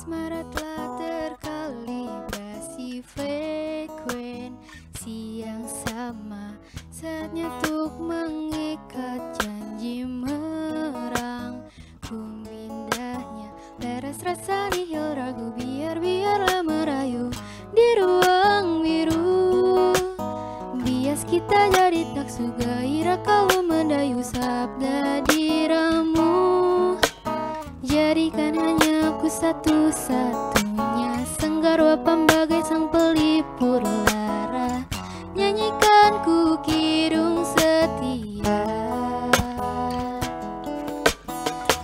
Asmara telah terkalibrasi frekuensi yang sama. Saatnya untuk mengikat janji merangkum indahnya. Beres rasa nihil ragu, biarlah merayu di ruang biru. Bias kita jadi taksu, gairah kalau mendayu sabda diramu. Jadikan hanya aku satu-satunya senggarwa pembagai sang pelipur lara. Nyanyikan ku kidung setia.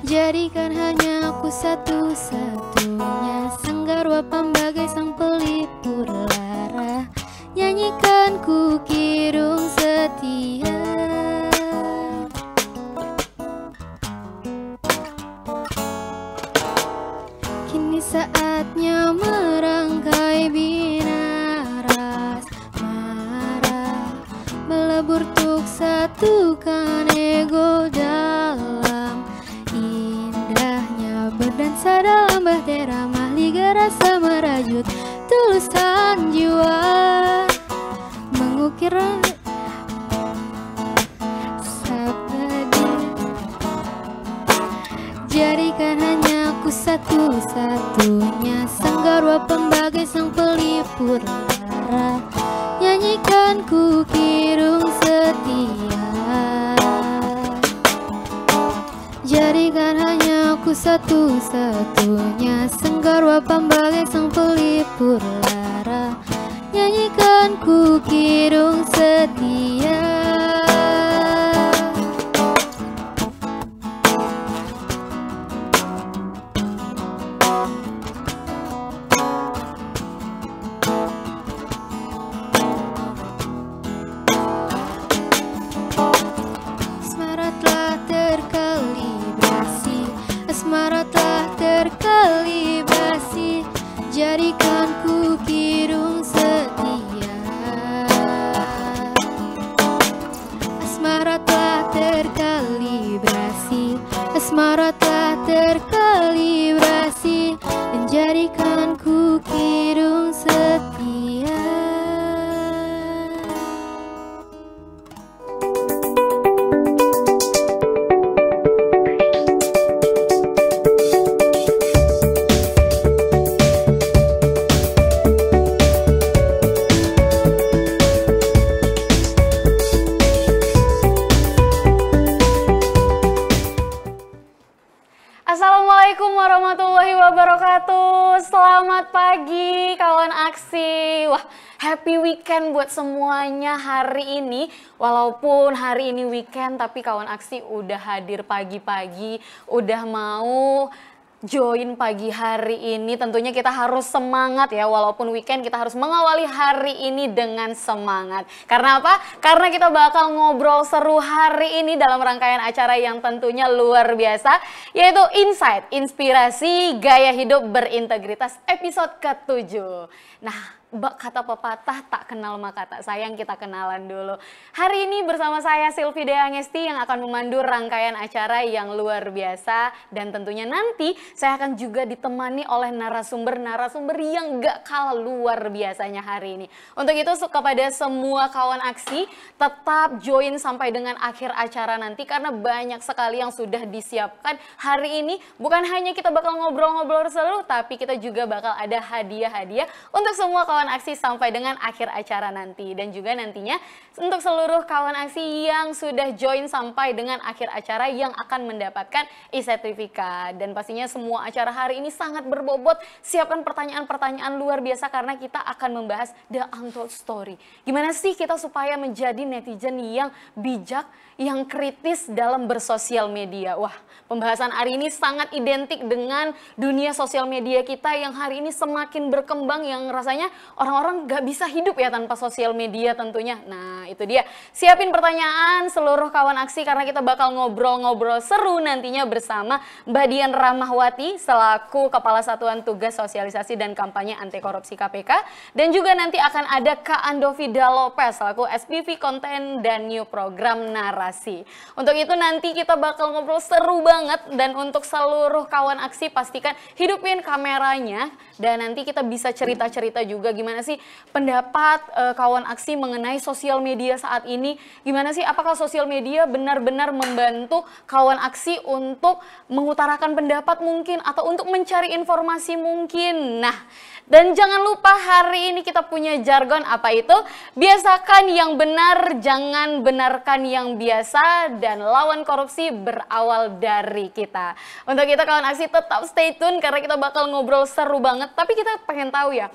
Jadikan hanya aku satu-satunya senggarwa pembagai sang pelipur lara. Nyanyikan ku kidung setia. Kini saatnya merangkai binaras marah, melebur tuk satukan ego dalam indahnya berdansa dalam bahtera mahliga rasa merajut tulusan jiwa, mengukir jadikan hanya aku satu-satunya senggarwa pembagai sang pelipur lara. Nyanyikan ku kidung setia. Jadikan hanya aku satu-satunya senggarwa pembagai sang pelipur lara. Nyanyikan ku kidung setia. Asmara telah terkalibrasi, jadikan ku kidung setia. Asmara telah terkalibrasi, asmara telah terkalibrasi, dan jadikan ku kidung setia. Assalamualaikum warahmatullahi wabarakatuh. Selamat pagi kawan aksi. Wah, happy weekend buat semuanya hari ini. Walaupun hari ini weekend, tapi kawan aksi udah hadir pagi-pagi, udah mau join pagi hari ini. Tentunya kita harus semangat ya, walaupun weekend kita harus mengawali hari ini dengan semangat. Karena apa? Karena kita bakal ngobrol seru hari ini dalam rangkaian acara yang tentunya luar biasa, yaitu Insight, Inspirasi Gaya Hidup Berintegritas episode ke-7. Nah, kata pepatah tak kenal maka tak sayang, kita kenalan dulu. Hari ini bersama saya Sylvie Dea Ngesti yang akan memandu rangkaian acara yang luar biasa. Dan tentunya nanti saya akan juga ditemani oleh narasumber-narasumber yang gak kalah luar biasanya hari ini. Untuk itu kepada semua kawan aksi, tetap join sampai dengan akhir acara nanti. Karena banyak sekali yang sudah disiapkan hari ini. Bukan hanya kita bakal ngobrol-ngobrol seru, tapi kita juga bakal ada hadiah-hadiah untuk semua kawan aksi sampai dengan akhir acara nanti. Dan juga nantinya untuk seluruh kawan aksi yang sudah join sampai dengan akhir acara yang akan mendapatkan e-sertifikat. Dan pastinya semua acara hari ini sangat berbobot. Siapkan pertanyaan-pertanyaan luar biasa karena kita akan membahas the untold story. Gimana sih kita supaya menjadi netizen yang bijak, yang kritis dalam bersosial media. Wah, pembahasan hari ini sangat identik dengan dunia sosial media kita yang hari ini semakin berkembang, yang rasanya orang-orang gak bisa hidup ya tanpa sosial media tentunya. Nah, itu dia. Siapin pertanyaan seluruh kawan aksi karena kita bakal ngobrol-ngobrol seru nantinya bersama Mbak Dian Rahmawati Rahmawati selaku Kepala Satuan Tugas Sosialisasi dan Kampanye Anti Korupsi KPK, dan juga nanti akan ada Kak Andovida Lopez selaku SPV Konten dan New Program Narasi. Untuk itu nanti kita bakal ngobrol seru banget, dan untuk seluruh kawan aksi pastikan hidupin kameranya, dan nanti kita bisa cerita-cerita juga gimana sih pendapat kawan aksi mengenai sosial media saat ini. Gimana sih, apakah sosial media benar-benar membantu kawan aksi untuk mengutarakan pendapat mungkin, atau untuk mencari informasi mungkin. Nah, dan jangan lupa hari ini kita punya jargon, apa itu? Biasakan yang benar, jangan benarkan yang biasa, dan lawan korupsi berawal dari kita. Untuk kita kawan aksi tetap stay tune karena kita bakal ngobrol seru banget. Tapi kita pengen tahu ya,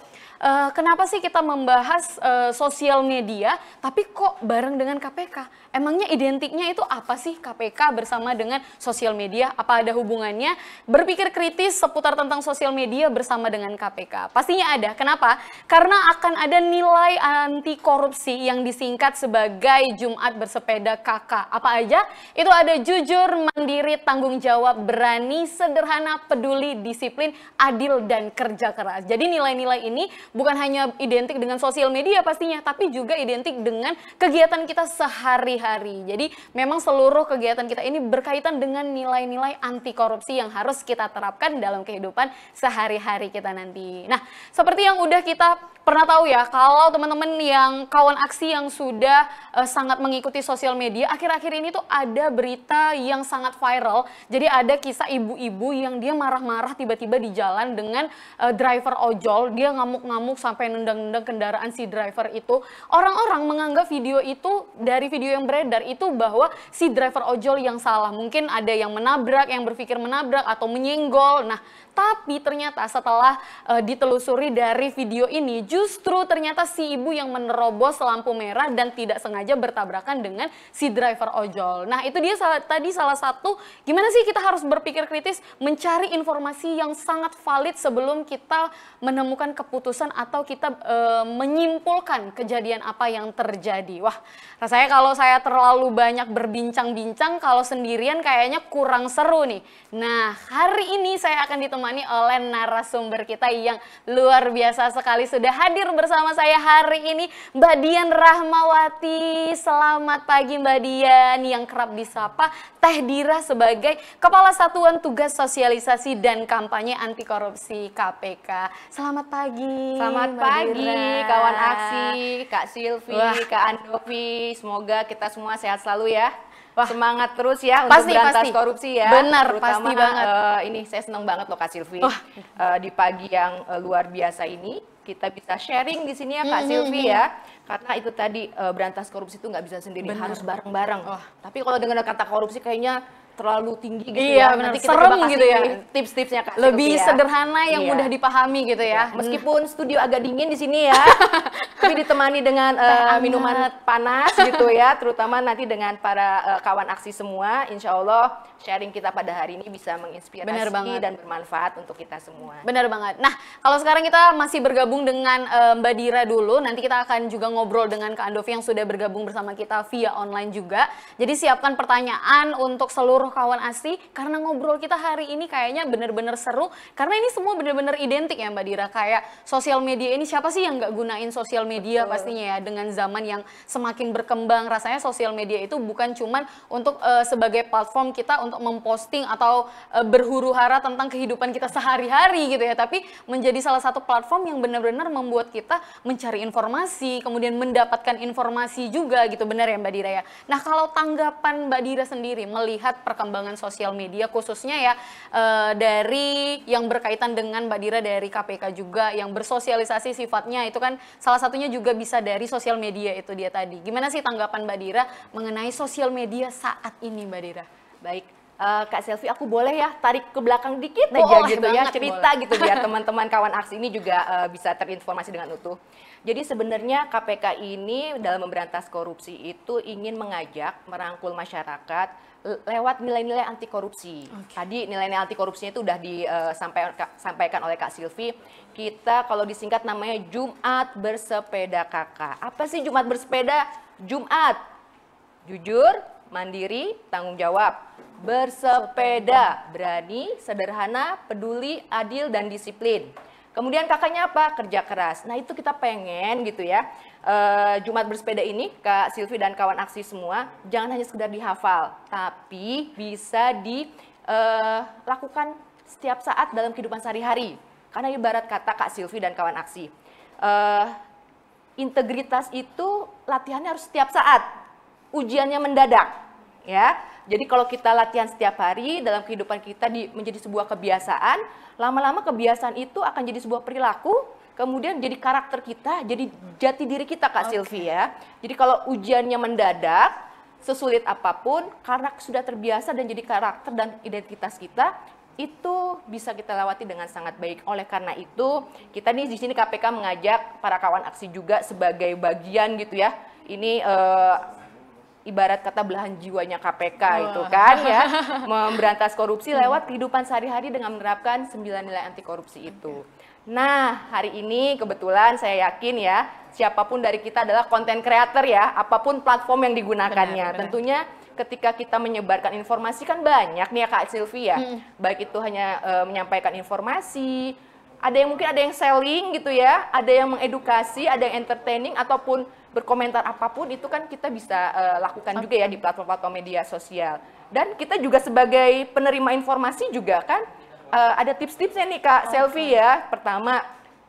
kenapa sih kita membahas sosial media tapi kok bareng dengan KPK? Emangnya identiknya itu apa sih KPK bersama dengan sosial media? Apa ada hubungannya? Berpikir kritis seputar tentang sosial media bersama dengan KPK. Pastinya ada. Kenapa? Karena akan ada nilai anti korupsi yang disingkat sebagai Jumat Bersepeda KK. Apa aja? Itu ada jujur, mandiri, tanggung jawab, berani, sederhana, peduli, disiplin, adil, dan kerja keras. Jadi nilai-nilai ini bukan hanya identik dengan sosial media pastinya, tapi juga identik dengan kegiatan kita sehari-hari. Jadi memang seluruh kegiatan kita ini berkaitan dengan nilai-nilai anti korupsi yang harus kita terapkan dalam kehidupan sehari-hari kita nanti. Nah, seperti yang udah kita pernah tahu ya, kalau teman-teman yang kawan aksi yang sudah sangat mengikuti sosial media, akhir-akhir ini tuh ada berita yang sangat viral. Jadi ada kisah ibu-ibu yang dia marah-marah tiba-tiba di jalan dengan driver ojol. Dia ngamuk-ngamuk sampai nendang-nendang kendaraan si driver itu. Orang-orang menganggap video itu, dari video yang beredar itu, bahwa si driver ojol yang salah. Mungkin ada yang menabrak, yang berpikir menabrak atau menyenggol. Nah, tapi ternyata setelah ditelusuri dari video ini, justru ternyata si ibu yang menerobos lampu merah dan tidak sengaja bertabrakan dengan si driver ojol. Nah, itu dia tadi salah satu gimana sih kita harus berpikir kritis, mencari informasi yang sangat valid sebelum kita menemukan keputusan atau kita menyimpulkan kejadian apa yang terjadi. Wah, rasanya kalau saya terlalu banyak berbincang-bincang, kalau sendirian kayaknya kurang seru nih. Nah, hari ini saya akan ditemani oleh narasumber kita yang luar biasa sekali. Sudah hadir bersama saya hari ini Mbak Dian Rahmawati. Selamat pagi Mbak Dian, yang kerap disapa Teh Dira sebagai Kepala Satuan Tugas Sosialisasi dan Kampanye Anti Korupsi KPK. Selamat pagi. Selamat pagi kawan aksi, Kak Silvi, Kak Andovi. Semoga kita semua sehat selalu ya. Wah, semangat terus ya untuk berantas korupsi ya. Benar, terutama, pasti banget. Ini saya senang banget loh Kak Silvi. Di pagi yang luar biasa ini kita bisa sharing di sini ya Kak Silvi ya. Karena itu tadi berantas korupsi itu nggak bisa sendiri, harus bareng-bareng. Tapi kalau dengan kata korupsi kayaknya terlalu tinggi gitu ya. Nanti kita serem coba gitu ya. Tips-tipsnya Kak Lebih Silvi ya. sederhana yang mudah dipahami gitu ya. Meskipun studio agak dingin di sini ya, tapi ditemani dengan minuman panas gitu ya, terutama nanti dengan para kawan aksi semua. Insya Allah sharing kita pada hari ini bisa menginspirasi dan bermanfaat untuk kita semua. Benar banget. Nah, kalau sekarang kita masih bergabung dengan Mbak Dira dulu, nanti kita akan juga ngobrol dengan Kak Andovi yang sudah bergabung bersama kita via online juga. Jadi siapkan pertanyaan untuk seluruh kawan aksi, karena ngobrol kita hari ini kayaknya benar-benar seru, karena ini semua benar-benar identik ya Mbak Dira. Kayak sosial media ini, siapa sih yang nggak gunain sosial media? Pastinya ya, dengan zaman yang semakin berkembang, rasanya sosial media itu bukan cuman untuk sebagai platform kita untuk memposting atau berhuru-hara tentang kehidupan kita sehari-hari gitu ya, tapi menjadi salah satu platform yang benar-benar membuat kita mencari informasi, kemudian mendapatkan informasi juga gitu. Benar ya Mbak Dira ya? Nah, kalau tanggapan Mbak Dira sendiri melihat perkembangan sosial media, khususnya ya dari yang berkaitan dengan Mbak Dira dari KPK juga, yang bersosialisasi sifatnya itu kan salah satunya juga bisa dari sosial media itu dia tadi. Gimana sih tanggapan Mbak Dira mengenai sosial media saat ini Mbak Dira? Baik, Kak Selvi, aku boleh ya tarik ke belakang dikit aja gitu ya, cerita boleh. Gitu biar teman-teman kawan aksi ini juga bisa terinformasi dengan utuh. Jadi sebenarnya KPK ini dalam memberantas korupsi itu ingin mengajak, merangkul masyarakat lewat nilai-nilai anti korupsi. Tadi nilai-nilai anti korupsinya itu udah disampaikan oleh Kak Silvi. Kita kalau disingkat namanya Jumat Bersepeda KK. Apa sih Jumat Bersepeda? Jumat, jujur, mandiri, tanggung jawab, bersepeda, berani, sederhana, peduli, adil, dan disiplin. Kemudian kakaknya apa? Kerja keras. Nah itu kita pengen gitu ya, Jumat bersepeda ini Kak Silvi dan kawan aksi semua, jangan hanya sekedar dihafal, tapi bisa dilakukan setiap saat dalam kehidupan sehari-hari. Karena ibarat kata Kak Silvi dan kawan aksi, integritas itu latihannya harus setiap saat, ujiannya mendadak. Ya, jadi kalau kita latihan setiap hari dalam kehidupan kita menjadi sebuah kebiasaan, lama-lama kebiasaan itu akan jadi sebuah perilaku, kemudian jadi karakter kita, jadi jati diri kita Kak Silvi ya. Jadi kalau ujiannya mendadak, sesulit apapun, karena sudah terbiasa dan jadi karakter dan identitas kita, itu bisa kita lewati dengan sangat baik. Oleh karena itu, kita nih di sini KPK mengajak para kawan aksi juga sebagai bagian gitu ya. Ini ibarat kata belahan jiwanya KPK itu kan ya, memberantas korupsi lewat kehidupan sehari-hari dengan menerapkan 9 nilai anti korupsi itu. Nah, hari ini kebetulan saya yakin ya, siapapun dari kita adalah konten creator ya, apapun platform yang digunakannya. Benar. Tentunya ketika kita menyebarkan informasi kan banyak nih ya Kak Silvi ya, baik itu hanya menyampaikan informasi, mungkin ada yang selling gitu ya, ada yang mengedukasi, ada yang entertaining, ataupun berkomentar apapun itu kan kita bisa lakukan juga ya di platform-platform media sosial. Dan kita juga sebagai penerima informasi juga kan ada tips-tipsnya nih Kak Silvi ya. Pertama,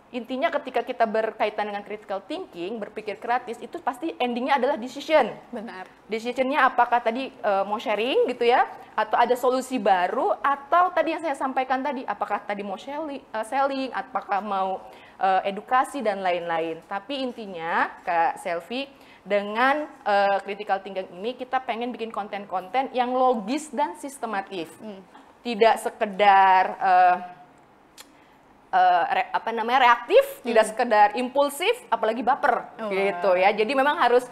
intinya ketika kita berkaitan dengan critical thinking, berpikir kritis, itu pasti endingnya adalah decision. Benar. Decisionnya apakah tadi mau sharing gitu ya, atau ada solusi baru, atau tadi yang saya sampaikan tadi, apakah tadi mau selling, apakah mau edukasi dan lain-lain. Tapi intinya Kak Silvi, dengan critical thinking ini kita pengen bikin konten-konten yang logis dan sistematif. Tidak sekedar reaktif, tidak sekedar impulsif, apalagi baper gitu ya. Jadi memang harus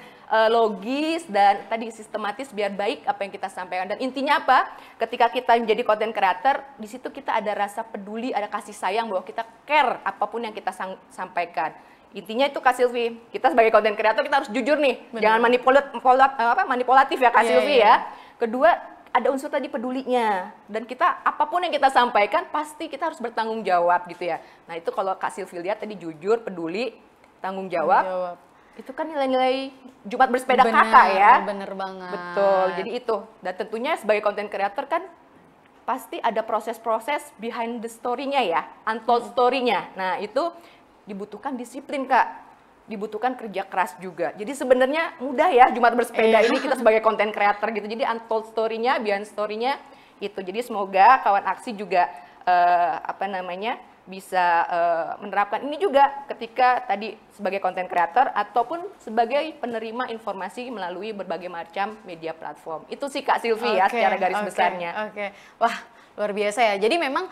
logis dan tadi sistematis biar baik apa yang kita sampaikan. Dan intinya apa? Ketika kita menjadi content creator, di situ kita ada rasa peduli, ada kasih sayang bahwa kita care apapun yang kita sampaikan. Intinya itu Kak Silvi, kita sebagai content creator kita harus jujur nih, jangan manipulatif ya Kak Silvi ya. Kedua, ada unsur tadi pedulinya, dan kita apapun yang kita sampaikan pasti kita harus bertanggung jawab gitu ya. Nah itu kalau Kak Silvi lihat tadi jujur, peduli, tanggung jawab. Itu kan nilai-nilai Jumat bersepeda kakak ya. Bener banget. Betul, jadi itu. Dan tentunya sebagai content creator kan pasti ada proses-proses behind the story-nya ya, untold story-nya. Nah itu dibutuhkan disiplin Kak. Dibutuhkan kerja keras juga. Jadi sebenarnya mudah ya Jumat bersepeda ini kita sebagai content creator gitu. Jadi untold story-nya, behind story-nya itu. Jadi semoga kawan aksi juga bisa menerapkan ini juga ketika tadi sebagai content creator ataupun sebagai penerima informasi melalui berbagai macam media platform. Itu sih Kak Silvi ya secara garis besarnya. Wah, luar biasa ya. Jadi memang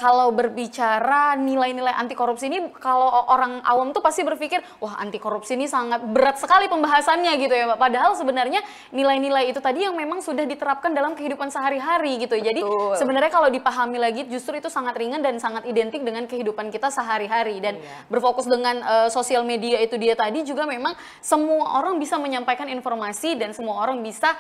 kalau berbicara nilai-nilai anti korupsi ini, kalau orang awam tuh pasti berpikir, wah anti korupsi ini sangat berat sekali pembahasannya gitu ya Pak. Padahal sebenarnya nilai-nilai itu tadi yang memang sudah diterapkan dalam kehidupan sehari-hari gitu. Jadi sebenarnya kalau dipahami lagi justru itu sangat ringan dan sangat identik dengan kehidupan kita sehari-hari. Dan berfokus dengan sosial media itu dia tadi juga memang semua orang bisa menyampaikan informasi dan semua orang bisa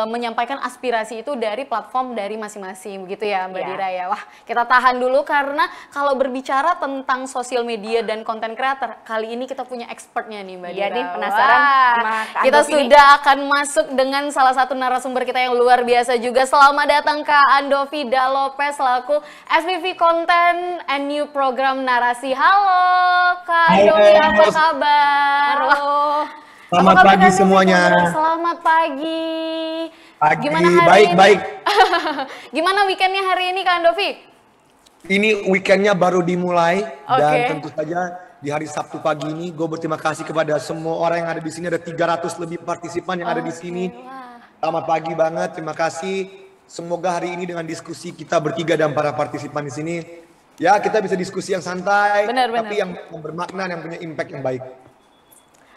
menyampaikan aspirasi itu dari platform dari masing-masing. Gitu ya Mbak Dira ya. Wah, kita tahan dulu karena kalau berbicara tentang sosial media dan konten creator, kali ini kita punya expertnya nih Mbak Dira. Iya nih, penasaran sama Kak kita sudah akan masuk dengan salah satu narasumber kita yang luar biasa juga. Selamat datang Kak Andovi Da Lopez selaku SVP Content and New Program Narasi. Halo Kak Andovi, apa kabar? Halo. Selamat pagi semuanya. Selamat pagi. Gimana hari baik. Gimana weekendnya hari ini Kak Andovi? Ini weekendnya baru dimulai dan tentu saja di hari Sabtu pagi ini gue berterima kasih kepada semua orang yang ada di sini. Ada 300 lebih partisipan yang ada di sini. Selamat pagi banget, terima kasih. Semoga hari ini dengan diskusi kita bertiga dan para partisipan di sini, ya kita bisa diskusi yang santai, tapi yang bermakna, yang punya impact yang baik.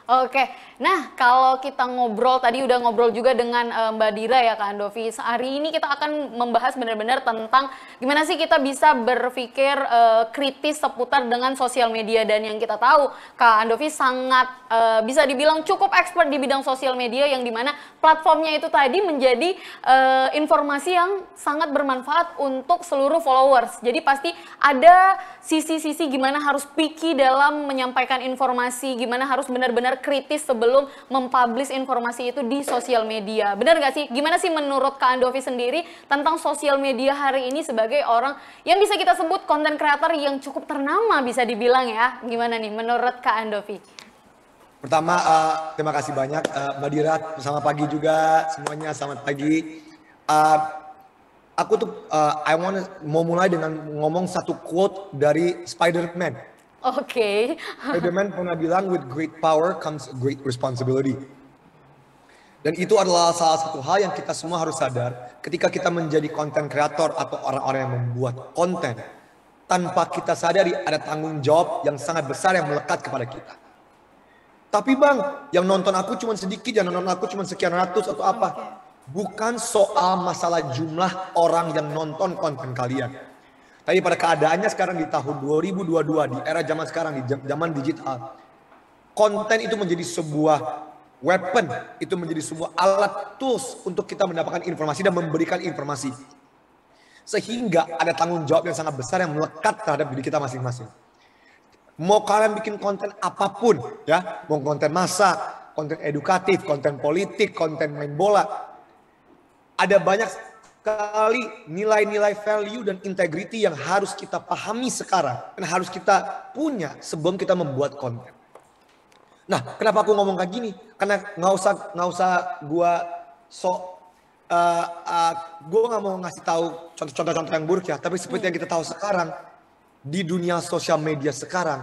Oke, nah kalau kita ngobrol, tadi udah ngobrol juga dengan Mbak Dira ya Kak Andovi. Hari ini kita akan membahas benar-benar tentang gimana sih kita bisa berpikir kritis seputar dengan sosial media. Dan yang kita tahu Kak Andovi sangat bisa dibilang cukup expert di bidang sosial media, yang dimana platformnya itu tadi menjadi informasi yang sangat bermanfaat untuk seluruh followers. Jadi pasti ada sisi-sisi gimana harus picky dalam menyampaikan informasi, gimana harus benar-benar kritis sebelum mempublish informasi itu di sosial media. Benar nggak sih? Gimana sih menurut Kak Andovi sendiri tentang sosial media hari ini sebagai orang yang bisa kita sebut content creator yang cukup ternama bisa dibilang ya? Gimana nih menurut Kak Andovi? Pertama, terima kasih banyak Mbak Dira, selamat pagi juga semuanya, selamat pagi. Aku tuh mau mulai dengan ngomong satu quote dari Spider-Man. Oke. Spider-Man pernah bilang, with great power comes great responsibility. Dan itu adalah salah satu hal yang kita semua harus sadar ketika kita menjadi content creator atau orang-orang yang membuat konten. Tanpa kita sadari ada tanggung jawab yang sangat besar yang melekat kepada kita. Tapi bang, yang nonton aku cuma sedikit, yang nonton aku cuma sekian ratus atau apa. Bukan soal masalah jumlah orang yang nonton konten kalian. Tapi pada keadaannya sekarang di tahun 2022, di era zaman sekarang, di zaman digital, konten itu menjadi sebuah weapon, itu menjadi sebuah alat tools untuk kita mendapatkan informasi dan memberikan informasi. Sehingga ada tanggung jawab yang sangat besar yang melekat terhadap diri kita masing-masing. Mau kalian bikin konten apapun, ya, mau konten masak, konten edukatif, konten politik, konten main bola, ada banyak kali nilai-nilai value dan integrity yang harus kita pahami sekarang dan harus kita punya sebelum kita membuat konten. Nah, kenapa aku ngomong kayak gini? Karena nggak usah gua gua nggak mau ngasih tahu contoh-contoh yang buruk ya. Tapi seperti yang kita tahu sekarang di dunia sosial media sekarang,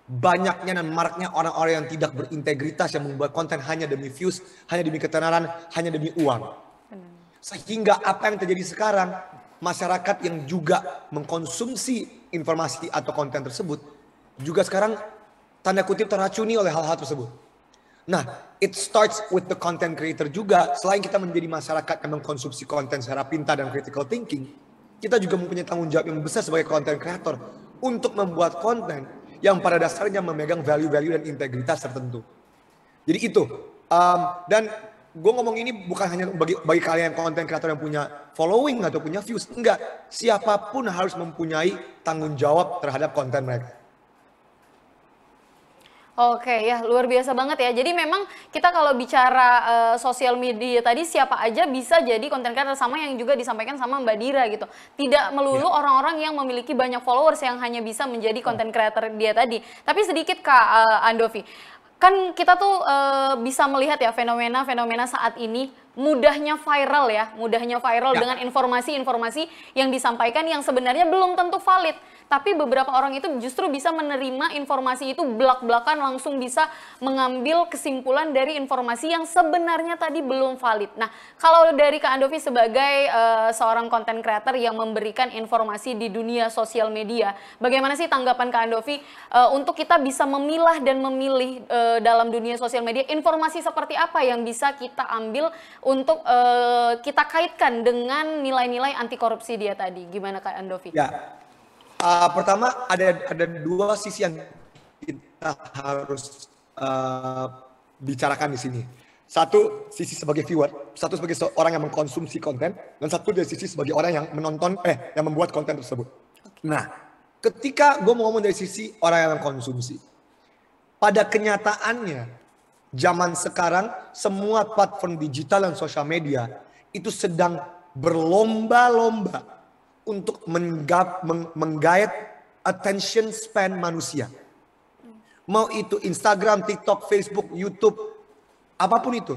banyaknya dan maraknya orang-orang yang tidak berintegritas yang membuat konten hanya demi views, hanya demi ketenaran, hanya demi uang. Sehingga apa yang terjadi sekarang, masyarakat yang juga mengkonsumsi informasi atau konten tersebut, juga sekarang tanda kutip terracuni oleh hal-hal tersebut. Nah, it starts with the content creator juga. Selain kita menjadi masyarakat yang mengkonsumsi konten secara pintar dan critical thinking, kita juga mempunyai tanggung jawab yang besar sebagai content creator untuk membuat konten yang pada dasarnya memegang value-value dan integritas tertentu. Jadi itu, dan gue ngomong ini bukan hanya bagi kalian konten kreator yang punya following atau punya views. Enggak, siapapun harus mempunyai tanggung jawab terhadap konten mereka. Oke ya, luar biasa banget ya. Jadi memang kita kalau bicara sosial media tadi, siapa aja bisa jadi konten kreator, sama yang juga disampaikan sama Mbak Dira gitu. Tidak melulu orang-orang yang memiliki banyak followers yang hanya bisa menjadi konten kreator dia tadi. Tapi sedikit Kak Andovi, kan kita tuh bisa melihat ya fenomena-fenomena saat ini mudahnya viral ya, dengan informasi-informasi yang disampaikan yang sebenarnya belum tentu valid. Tapi beberapa orang itu justru bisa menerima informasi itu belak-belakan, langsung bisa mengambil kesimpulan dari informasi yang sebenarnya tadi belum valid. Nah, kalau dari Kak Andovi sebagai seorang content creator yang memberikan informasi di dunia sosial media, bagaimana sih tanggapan Kak Andovi untuk kita bisa memilah dan memilih dalam dunia sosial media informasi seperti apa yang bisa kita ambil untuk kita kaitkan dengan nilai-nilai anti korupsi dia tadi? Gimana Kak Andovi? Ya. Pertama ada dua sisi yang kita harus bicarakan di sini. Satu sisi sebagai viewer, satu sebagai orang yang mengkonsumsi konten, dan satu dari sisi sebagai orang yang menonton, yang membuat konten tersebut. Nah, ketika gue mau ngomong dari sisi orang yang mengkonsumsi, pada kenyataannya zaman sekarang semua platform digital dan sosial media itu sedang berlomba-lomba untuk menggait attention span manusia. Mau itu Instagram, TikTok, Facebook, YouTube, apapun itu.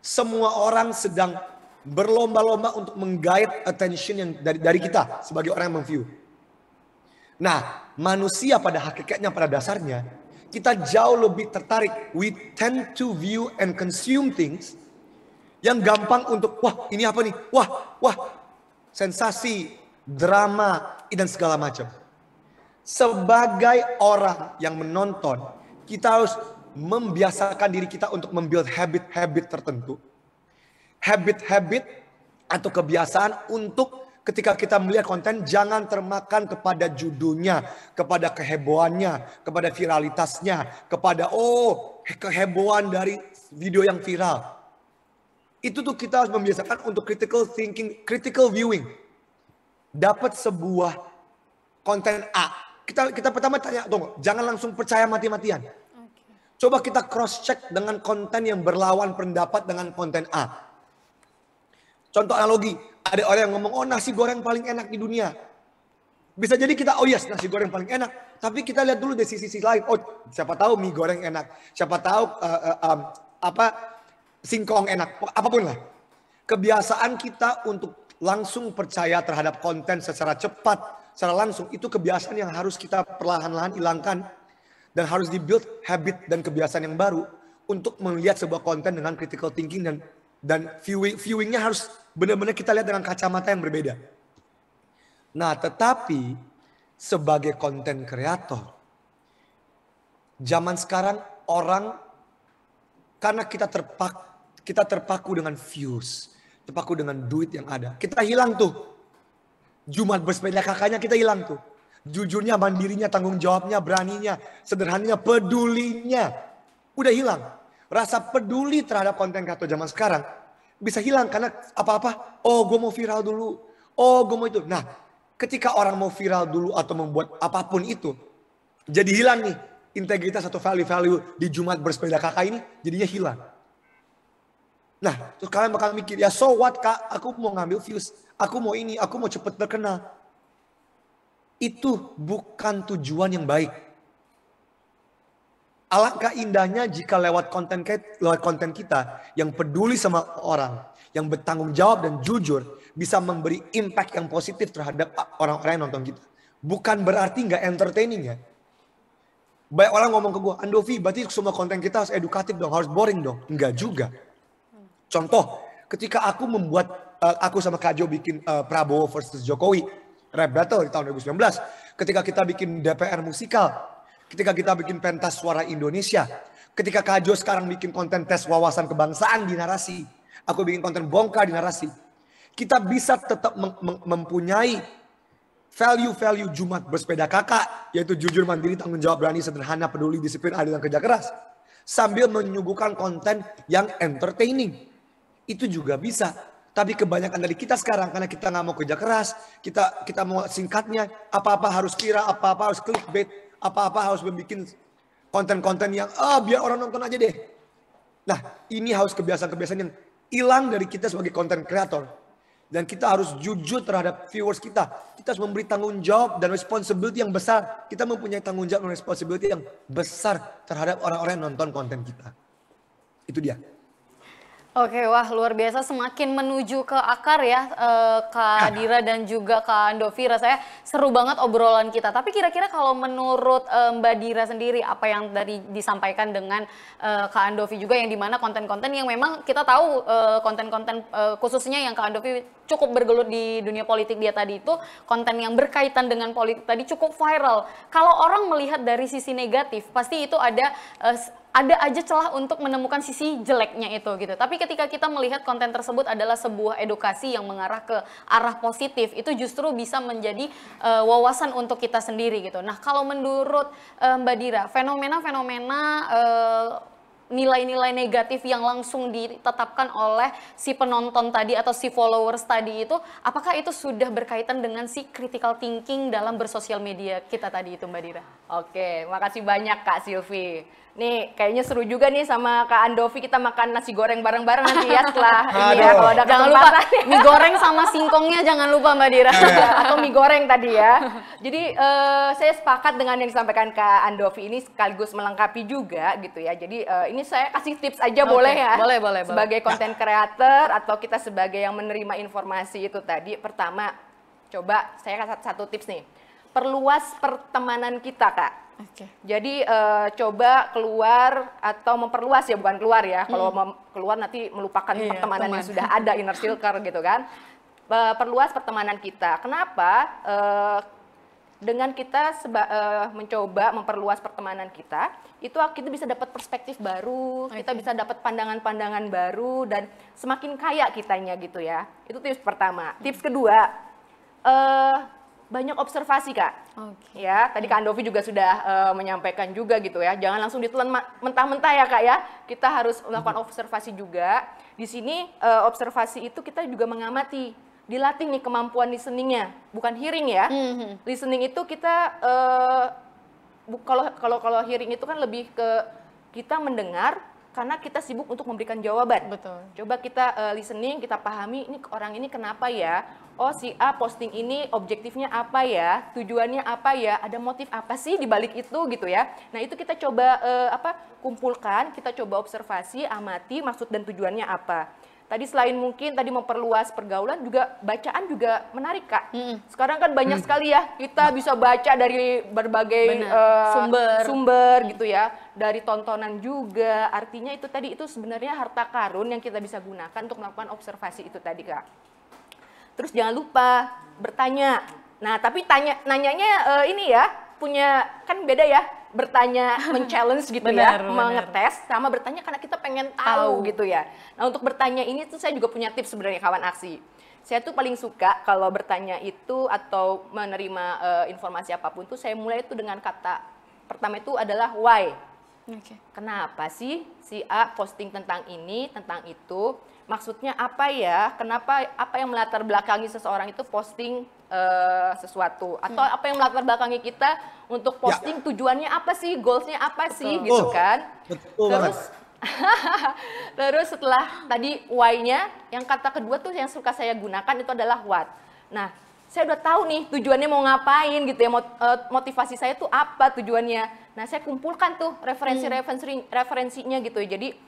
Semua orang sedang berlomba-lomba untuk menggait attention yang dari kita sebagai orang yang meng-view. Nah, manusia pada hakikatnya, pada dasarnya, kita jauh lebih tertarik. We tend to view and consume things yang gampang untuk, wah ini apa nih? Wah, sensasi, drama, dan segala macam. Sebagai orang yang menonton, kita harus membiasakan diri kita untuk membuild habit-habit tertentu. Habit-habit atau kebiasaan untuk ketika kita melihat konten, jangan termakan kepada judulnya, kepada kehebohannya, kepada viralitasnya, kepada kehebohan dari video yang viral. Itu tuh kita harus membiasakan untuk critical thinking, critical viewing. Dapat sebuah konten A. Kita pertama tanya, tunggu, jangan langsung percaya mati-matian. Coba kita cross check dengan konten yang berlawan pendapat dengan konten A. Contoh analogi, ada orang yang ngomong, nasi goreng paling enak di dunia. Bisa jadi kita, yes nasi goreng paling enak. Tapi kita lihat dulu dari sisi lain. Siapa tahu mie goreng enak. Siapa tahu singkong enak. Apapun lah. Kebiasaan kita untuk langsung percaya terhadap konten secara cepat, secara langsung. Itu kebiasaan yang harus kita perlahan-lahan hilangkan. Dan harus dibuild habit dan kebiasaan yang baru. Untuk melihat sebuah konten dengan critical thinking dan viewingnya harus benar-benar kita lihat dengan kacamata yang berbeda. Nah, tetapi sebagai konten kreator, zaman sekarang orang, karena kita terpaku dengan views, terpaku dengan duit yang ada. Kita hilang tuh. Jumat bersepeda kakaknya kita hilang tuh. Jujurnya, mandirinya, tanggung jawabnya, beraninya, sederhananya, pedulinya. Udah hilang. Rasa peduli terhadap konten kreator zaman sekarang bisa hilang karena apa-apa, gue mau viral dulu, gue mau itu. Nah, ketika orang mau viral dulu atau membuat apapun itu, jadi hilang nih integritas atau value-value di Jumat bersepeda kakak ini, jadinya hilang. Nah, terus kalian bakal mikir, ya so what kak, aku mau ngambil views, aku mau ini, aku mau cepet terkenal. Itu bukan tujuan yang baik. Alangkah indahnya jika lewat konten kita yang peduli sama orang, yang bertanggung jawab dan jujur, bisa memberi impact yang positif terhadap orang-orang yang nonton kita. Bukan berarti nggak entertaining ya. Banyak orang ngomong ke gue, Andovi, berarti semua konten kita harus edukatif dong, harus boring dong. Enggak juga. Contoh, ketika aku sama Kak Jo bikin Prabowo versus Jokowi, rap battle di tahun 2019. Ketika kita bikin DPR musikal, ketika kita bikin pentas suara Indonesia, ketika Kak Jo sekarang bikin konten tes wawasan kebangsaan di narasi, aku bikin konten bongkar di narasi, kita bisa tetap mempunyai value-value Jumat bersepeda kakak, yaitu jujur, mandiri, tanggung jawab, berani, sederhana, peduli, disiplin, adil, dan kerja keras, sambil menyuguhkan konten yang entertaining. Itu juga bisa. Tapi kebanyakan dari kita sekarang, karena kita nggak mau kerja keras, kita mau singkatnya, apa-apa harus viral, apa-apa harus clickbait, apa-apa harus membuat konten-konten yang biar orang nonton aja deh. Nah, ini harus kebiasaan-kebiasaan yang hilang dari kita sebagai konten kreator. Dan kita harus jujur terhadap viewers kita. Kita harus memberi tanggung jawab dan responsibility yang besar. Kita mempunyai tanggung jawab dan responsibility yang besar terhadap orang-orang yang nonton konten kita. Itu dia. Oke, wah luar biasa, semakin menuju ke akar ya Kak Dira dan juga Kak Andovi. Rasanya seru banget obrolan kita. Tapi kira-kira kalau menurut Mbak Dira sendiri, apa yang tadi disampaikan dengan Kak Andovi juga, yang dimana konten-konten yang memang kita tahu konten-konten khususnya yang Kak Andovi cukup bergelut di dunia politik dia tadi, itu konten yang berkaitan dengan politik tadi cukup viral. Kalau orang melihat dari sisi negatif, pasti itu ada aja celah untuk menemukan sisi jeleknya itu gitu. Tapi ketika kita melihat konten tersebut adalah sebuah edukasi yang mengarah ke arah positif, itu justru bisa menjadi wawasan untuk kita sendiri gitu. Nah, kalau menurut Mbak Dira, fenomena-fenomena nilai-nilai negatif yang langsung ditetapkan oleh si penonton tadi atau si followers tadi itu, apakah itu sudah berkaitan dengan si critical thinking dalam bersosial media kita tadi itu, Mbak Dira? Oke, makasih banyak Kak Silvi. Nih kayaknya seru juga nih sama Kak Andovi, kita makan nasi goreng bareng-bareng nanti ya setelah ini ya, kalau ada kesempatan. Jangan lupa mie goreng sama singkongnya, jangan lupa Mbak Dira. Atau mie goreng tadi ya. Jadi saya sepakat dengan yang disampaikan Kak Andovi ini, sekaligus melengkapi juga gitu ya. Jadi ini saya kasih tips aja boleh ya? Boleh. Sebagai content creator atau kita sebagai yang menerima informasi itu tadi, pertama coba saya kasih satu tips nih. Perluas pertemanan kita, Kak. Oke. Jadi coba keluar atau memperluas ya, bukan keluar ya. Kalau keluar nanti melupakan pertemanan yang sudah ada, inner circle gitu kan. Perluas pertemanan kita. Kenapa? dengan kita mencoba memperluas pertemanan kita, itu kita bisa dapat perspektif baru, kita bisa dapat pandangan-pandangan baru, dan semakin kaya kitanya gitu ya. Itu tips pertama. Tips kedua, banyak observasi Kak. Ya, tadi Kak Andovi juga sudah menyampaikan juga gitu ya. Jangan langsung ditelan mentah-mentah ya Kak ya. Kita harus melakukan observasi juga. Di sini observasi itu kita juga mengamati, dilatih nih kemampuan listeningnya, bukan hearing ya. Listening itu kita kalau hearing itu kan lebih ke kita mendengar karena kita sibuk untuk memberikan jawaban. Betul. Coba kita listening, kita pahami ini orang ini kenapa ya? Oh, si A posting ini objektifnya apa ya? Tujuannya apa ya? Ada motif apa sih di balik itu gitu ya? Nah, itu kita coba kumpulkan, kita coba observasi, amati maksud dan tujuannya apa. Tadi selain mungkin tadi memperluas pergaulan, juga bacaan juga menarik Kak. Sekarang kan banyak sekali ya, kita bisa baca dari berbagai sumber gitu ya, dari tontonan juga. Artinya itu tadi itu sebenarnya harta karun yang kita bisa gunakan untuk melakukan observasi itu tadi Kak. Terus jangan lupa bertanya. Nah, tapi nanyanya ini ya, punya kan beda ya. Bertanya, men-challenge gitu ya, mengetes, sama bertanya karena kita pengen tahu gitu ya. Nah, untuk bertanya ini tuh saya juga punya tips sebenarnya kawan aksi. Saya tuh paling suka kalau bertanya itu atau menerima informasi apapun tuh saya mulai itu dengan kata pertama itu adalah why. Kenapa sih si A posting tentang ini, tentang itu? Maksudnya apa ya? Kenapa, apa yang melatar belakangi seseorang itu posting sesuatu? Atau apa yang melatar belakangi kita untuk posting, tujuannya apa sih? Goalsnya apa sih? Gitu kan? Terus, terus setelah tadi why-nya, yang kata kedua tuh yang suka saya gunakan itu adalah what. Nah, saya udah tahu nih tujuannya mau ngapain gitu ya, motivasi saya tuh apa tujuannya. Nah, saya kumpulkan tuh referensinya gitu ya. Jadi,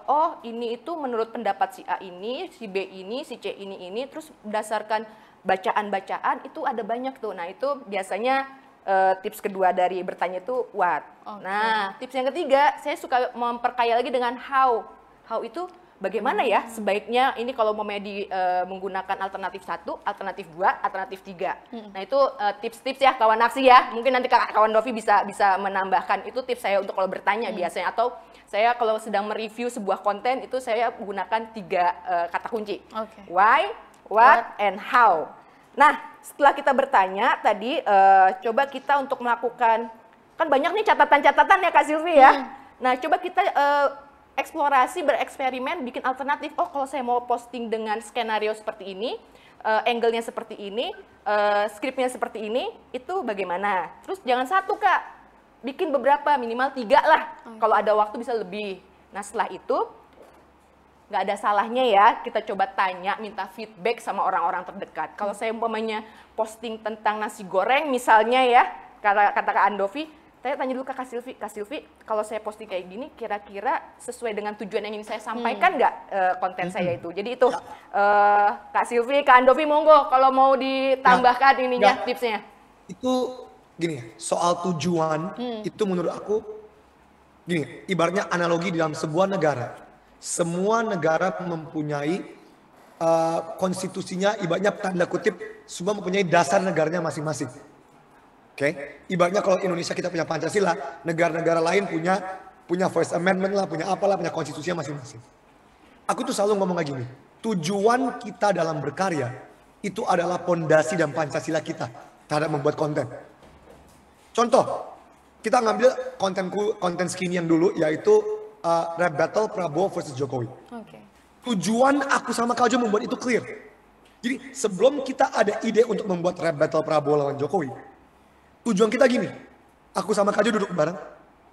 oh ini itu menurut pendapat si A ini, si B ini, si C ini, terus berdasarkan bacaan-bacaan itu ada banyak tuh. Nah, itu biasanya tips kedua dari bertanya itu what. Nah, tips yang ketiga, saya suka memperkaya lagi dengan how. How itu bagaimana ya sebaiknya ini kalau mau menggunakan alternatif 1, alternatif 2, alternatif 3. Nah, itu tips-tips ya kawan aksi ya. Mungkin nanti kawan Dovi bisa menambahkan. Itu tips saya untuk kalau bertanya biasanya, atau saya kalau sedang mereview sebuah konten itu saya menggunakan 3 kata kunci. Why, what, and how. Nah, setelah kita bertanya tadi, coba kita untuk melakukan, kan banyak nih catatan-catatan ya Kak Silvi ya. Nah, coba kita eksplorasi, bereksperimen, bikin alternatif. Oh, kalau saya mau posting dengan skenario seperti ini, angle-nya seperti ini, skripnya seperti ini, itu bagaimana? Terus jangan satu Kak, bikin beberapa, minimal 3 lah. Kalau ada waktu bisa lebih. Nah, setelah itu, nggak ada salahnya ya, kita coba tanya, minta feedback sama orang-orang terdekat. Kalau saya umpamanya posting tentang nasi goreng misalnya ya, kata Kak Andovi, saya tanya dulu ke Kak Silvi, kalau saya posting kayak gini, kira-kira sesuai dengan tujuan yang ingin saya sampaikan nggak konten saya itu? Jadi itu, Kak Silvi, Kak Andovi, monggo kalau mau ditambahkan ininya, tipsnya. Itu gini, soal tujuan, itu menurut aku, gini, ibaratnya analogi dalam sebuah negara. Semua negara mempunyai konstitusinya, ibaratnya tanda kutip, semua mempunyai dasar negaranya masing-masing. Oke, ibaratnya kalau Indonesia kita punya Pancasila, negara-negara lain punya First Amendment lah, punya apalah, punya konstitusinya masing-masing. Aku tuh selalu ngomong kayak gini, tujuan kita dalam berkarya itu adalah pondasi dan Pancasila kita terhadap membuat konten. Contoh, kita ngambil konten skinny yang dulu, yaitu rap battle Prabowo versus Jokowi. Tujuan aku sama Kak Jo membuat itu clear. Jadi sebelum kita ada ide untuk membuat rap battle Prabowo lawan Jokowi, tujuan kita gini, aku sama Kak Jo duduk bareng,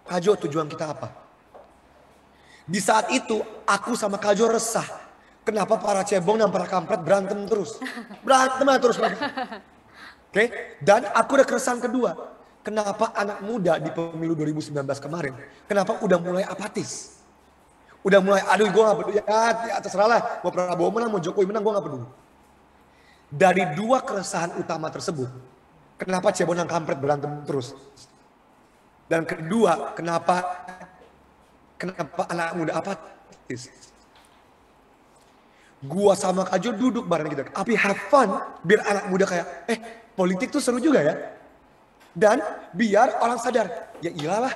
Kak Jo tujuan kita apa? Di saat itu aku sama Kak Jo resah, kenapa para cebong dan para kampret berantem terus? Berantem terus mereka. Oke, dan aku ada keresahan kedua, kenapa anak muda di pemilu 2019 kemarin, kenapa udah mulai apatis? Udah mulai, aduh gue gak peduli, ya terserah lah, mau Prabowo menang, mau Jokowi menang, gue gak peduli. Dari 2 keresahan utama tersebut, kenapa cebong dan kampret berantem terus? Dan kedua, kenapa anak muda apatis? Gua sama Kak Jo duduk bareng gitu, tapi have fun, biar anak muda kayak, politik tuh seru juga ya. Dan biar orang sadar, ya iyalah,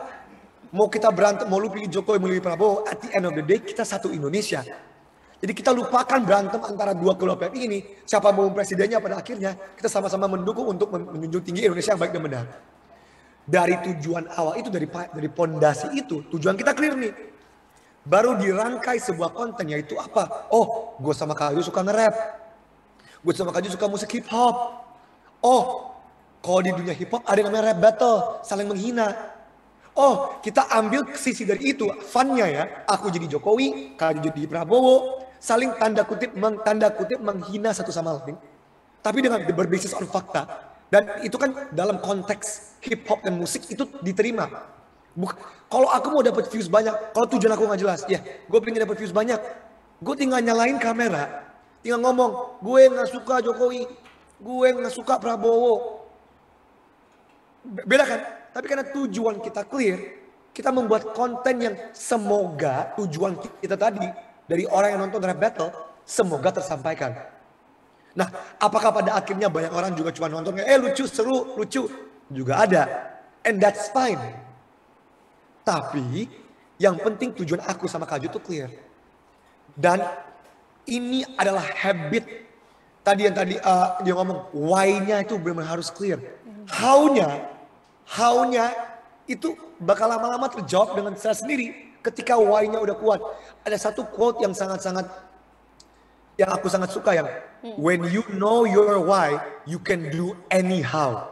mau kita berantem, mau lu pilih Jokowi, mau lu pilih Prabowo, at the end of the day kita satu Indonesia. Jadi kita lupakan berantem antara dua kelompok ini, siapa mau presidennya pada akhirnya, kita sama-sama mendukung untuk menjunjung tinggi Indonesia yang baik dan benar. Dari tujuan awal itu, dari pondasi itu, tujuan kita clear nih. Baru dirangkai sebuah konten, yaitu apa? Oh, gue sama Kak Ayu suka nge-rap. Gue sama Kak Ayu suka musik hip hop. Oh, kalau di dunia hip hop ada yang namanya rap battle, saling menghina. Oh, kita ambil sisi dari itu, funnya ya. Aku jadi Jokowi, Kak Ayu jadi Prabowo, saling tanda kutip menghina satu sama lain. Tapi dengan berbasis on fakta. Dan itu kan dalam konteks hip hop dan musik itu diterima. Kalau aku mau dapat views banyak, kalau tujuan aku nggak jelas, ya gue pengen dapat views banyak, gue tinggal nyalain kamera, tinggal ngomong, gue nggak suka Jokowi, gue nggak suka Prabowo. Beda kan? Tapi karena tujuan kita clear, kita membuat konten yang semoga tujuan kita tadi dari orang yang nonton rap battle, semoga tersampaikan. Nah, apakah pada akhirnya banyak orang juga cuma nonton, lucu, seru, lucu, juga ada, and that's fine. Tapi yang penting tujuan aku sama Kak Ayu itu clear. Dan ini adalah habit. Tadi dia ngomong why-nya itu benar-benar harus clear. How-nya itu bakal lama-lama terjawab dengan secara sendiri ketika why-nya udah kuat. Ada satu quote yang yang aku sangat suka, yang when you know your why, you can do anyhow.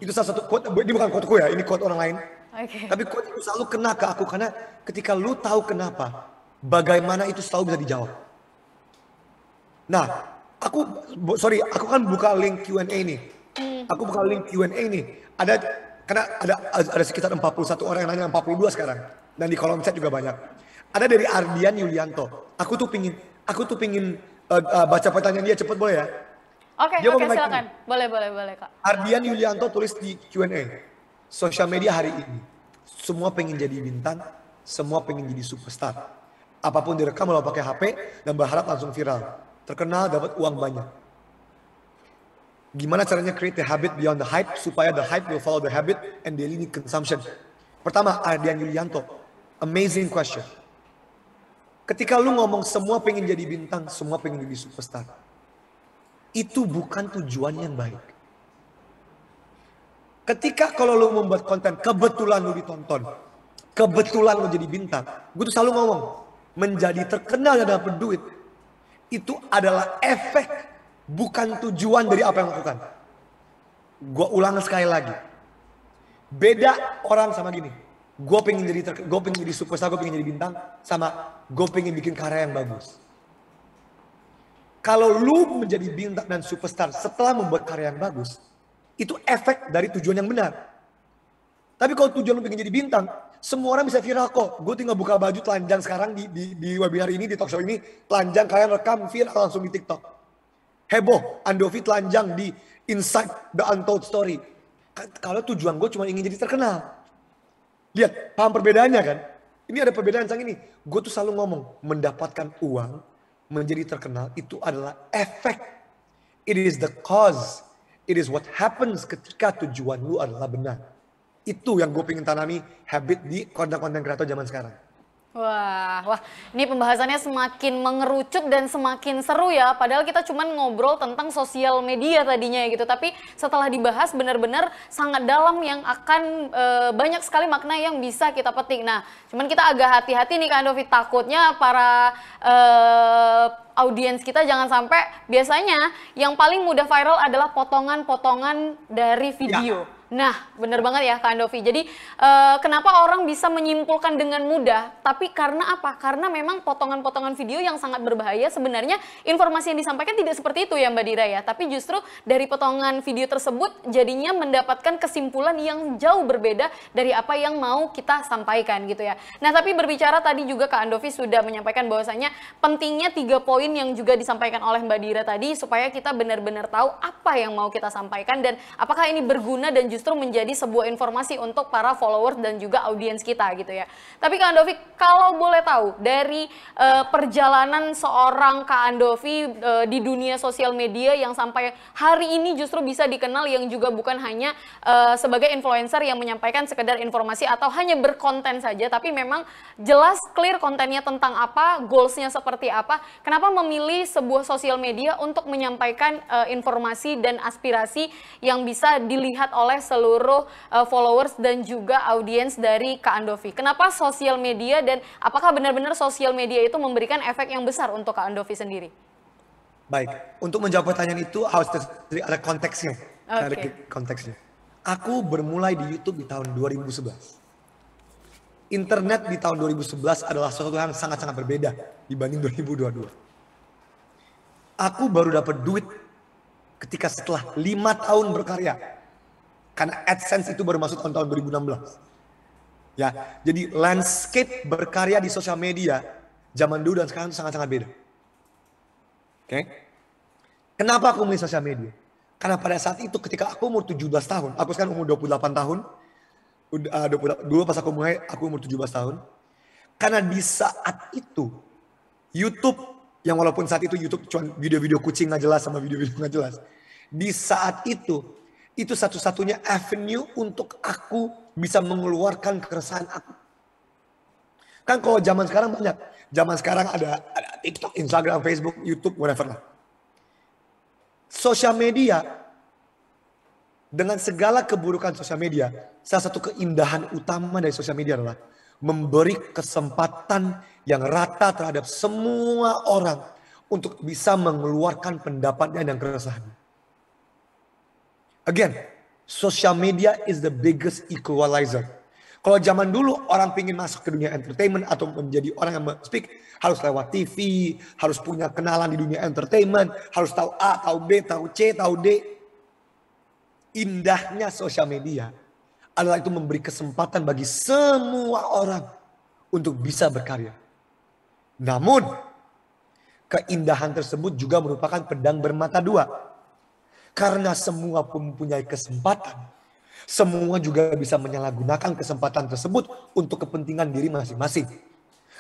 Itu salah satu quote, ini bukan quoteku ya, ini quote orang lain. Okay. Tapi quote itu selalu kena ke aku karena ketika lu tahu kenapa, bagaimana itu selalu bisa dijawab. Nah, aku kan buka link Q&A nih. Aku buka link Q&A nih. Karena ada sekitar 41 orang yang nanya, 42 sekarang. Dan di kolom chat juga banyak. Ada dari Ardian Yulianto. Aku tuh pingin baca pertanyaan dia, cepet boleh ya? Oke, silakan. Boleh Kak. Ardian Yulianto tulis di Q&A. Sosial media hari ini, semua pengen jadi bintang, semua pengen jadi superstar. Apapun direkam kalau pakai HP dan berharap langsung viral. Terkenal, dapat uang banyak. Gimana caranya create the habit beyond the hype, supaya the hype will follow the habit and daily need consumption? Pertama, Ardian Yulianto. Amazing question. Ketika lu ngomong semua pengen jadi bintang, semua pengen jadi superstar, itu bukan tujuan yang baik. Ketika kalau lu membuat konten, kebetulan lu ditonton, kebetulan lu jadi bintang, gue tuh selalu ngomong, menjadi terkenal dan dapat duit, itu adalah efek, bukan tujuan dari apa yang lakukan. Gue ulang sekali lagi, beda orang sama gini, gue pengen jadi superstar, gue pengen jadi bintang, sama gue pengen bikin karya yang bagus. Kalau lu menjadi bintang dan superstar setelah membuat karya yang bagus, itu efek dari tujuan yang benar. Tapi kalau tujuan lu pengen jadi bintang, semua orang bisa viral kok. Gue tinggal buka baju telanjang sekarang di webinar ini, di talk show ini, telanjang, kalian rekam viral langsung di TikTok. Heboh, Andovi telanjang di Inside the Untold Story. Kalau tujuan gue cuma ingin jadi terkenal. Lihat, paham perbedaannya kan? Ini ada perbedaan sang ini. Gue tuh selalu ngomong, mendapatkan uang, menjadi terkenal, itu adalah efek. It is the cause. It is what happens ketika tujuan lu adalah benar. Itu yang gue pengen tanami habit di konten-konten kreator zaman sekarang. Wah, ini pembahasannya semakin mengerucut dan semakin seru ya. Padahal kita cuma ngobrol tentang sosial media tadinya gitu. Tapi setelah dibahas benar-benar sangat dalam yang akan banyak sekali makna yang bisa kita petik. Nah, cuman kita agak hati-hati nih Kak Andovi, takutnya para audiens kita jangan sampai, biasanya yang paling mudah viral adalah potongan-potongan dari video. Ya. Nah, bener banget ya Kak Andovi. Jadi kenapa orang bisa menyimpulkan dengan mudah? Tapi karena apa? Karena memang potongan-potongan video yang sangat berbahaya. Sebenarnya informasi yang disampaikan tidak seperti itu ya Mbak Dira ya. Tapi justru dari potongan video tersebut jadinya mendapatkan kesimpulan yang jauh berbeda dari apa yang mau kita sampaikan gitu ya. Nah, tapi berbicara tadi juga Kak Andovi sudah menyampaikan bahwasanya pentingnya 3 poin yang juga disampaikan oleh Mbak Dira tadi supaya kita benar-benar tahu apa yang mau kita sampaikan dan apakah ini berguna dan justru menjadi sebuah informasi untuk para followers dan juga audiens kita gitu ya. Tapi Kak Andovi, kalau boleh tahu dari perjalanan seorang Kak Andovi di dunia sosial media yang sampai hari ini justru bisa dikenal, yang juga bukan hanya sebagai influencer yang menyampaikan sekedar informasi atau hanya berkonten saja, tapi memang jelas clear kontennya tentang apa, goalsnya seperti apa. Kenapa memilih sebuah sosial media untuk menyampaikan informasi dan aspirasi yang bisa dilihat oleh seluruh followers dan juga audiens dari Kak Andovi? Kenapa sosial media, dan apakah benar-benar sosial media itu memberikan efek yang besar untuk Kak Andovi sendiri? Baik, untuk menjawab pertanyaan itu harus ada konteksnya. Ada konteksnya. Aku bermulai di YouTube di tahun 2011. Internet di tahun 2011 adalah sesuatu yang sangat-sangat berbeda dibanding 2022. Aku baru dapat duit ketika setelah 5 tahun berkarya. Karena AdSense itu baru masuk tahun 2016. Ya, jadi landscape berkarya di sosial media zaman dulu dan sekarang itu sangat-sangat beda. Oke? Kenapa aku milih sosial media? Karena pada saat itu ketika aku umur 17 tahun, aku sekarang umur 28 tahun. Dulu pas aku mulai, aku umur 17 tahun. Karena di saat itu YouTube, yang walaupun saat itu YouTube cuma video-video kucing nggak jelas sama video-video nggak jelas. Di saat itu satu-satunya avenue untuk aku bisa mengeluarkan keresahan aku. Kan kalau zaman sekarang banyak. Zaman sekarang ada TikTok, Instagram, Facebook, YouTube, whatever lah. Sosial media, dengan segala keburukan sosial media, salah satu keindahan utama dari sosial media adalah memberi kesempatan yang rata terhadap semua orang untuk bisa mengeluarkan pendapatnya dan keresahannya. Again, social media is the biggest equalizer. Kalau zaman dulu orang pingin masuk ke dunia entertainment atau menjadi orang yang speak, harus lewat TV, harus punya kenalan di dunia entertainment, harus tahu A, tahu B, tahu C, tahu D. Indahnya sosial media adalah itu memberi kesempatan bagi semua orang untuk bisa berkarya. Namun, keindahan tersebut juga merupakan pedang bermata dua. Karena semua mempunyai kesempatan, semua juga bisa menyalahgunakan kesempatan tersebut untuk kepentingan diri masing-masing.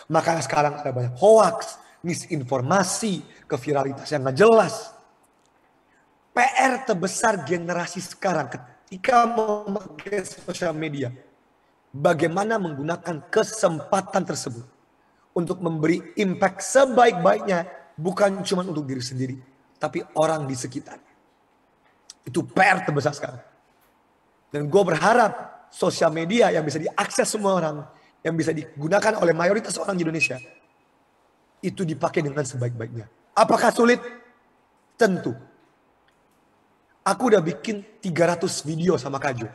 Makanya sekarang ada banyak hoax, misinformasi, keviralitas yang gak jelas. PR terbesar generasi sekarang ketika memakai sosial media, bagaimana menggunakan kesempatan tersebut untuk memberi impact sebaik-baiknya, bukan cuma untuk diri sendiri, tapi orang di sekitarnya. Itu PR terbesar sekarang. Dan gue berharap sosial media yang bisa diakses semua orang, yang bisa digunakan oleh mayoritas orang di Indonesia, itu dipakai dengan sebaik-baiknya. Apakah sulit? Tentu. Aku udah bikin 300 video sama Kak Jo.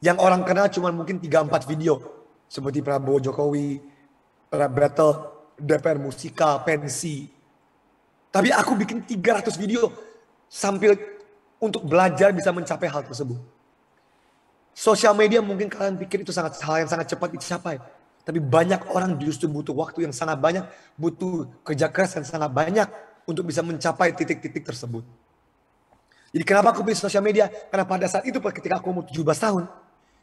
Yang orang kenal cuma mungkin 3-4 video. Seperti Prabowo Jokowi, rap battle, DPR Musika, pensi. Tapi aku bikin 300 video sambil untuk belajar bisa mencapai hal tersebut. Sosial media mungkin kalian pikir itu hal yang sangat cepat dicapai. Tapi banyak orang justru butuh waktu yang sangat banyak, butuh kerja keras yang sangat banyak untuk bisa mencapai titik-titik tersebut. Jadi kenapa aku pilih sosial media? Karena pada saat itu ketika aku umur 17 tahun,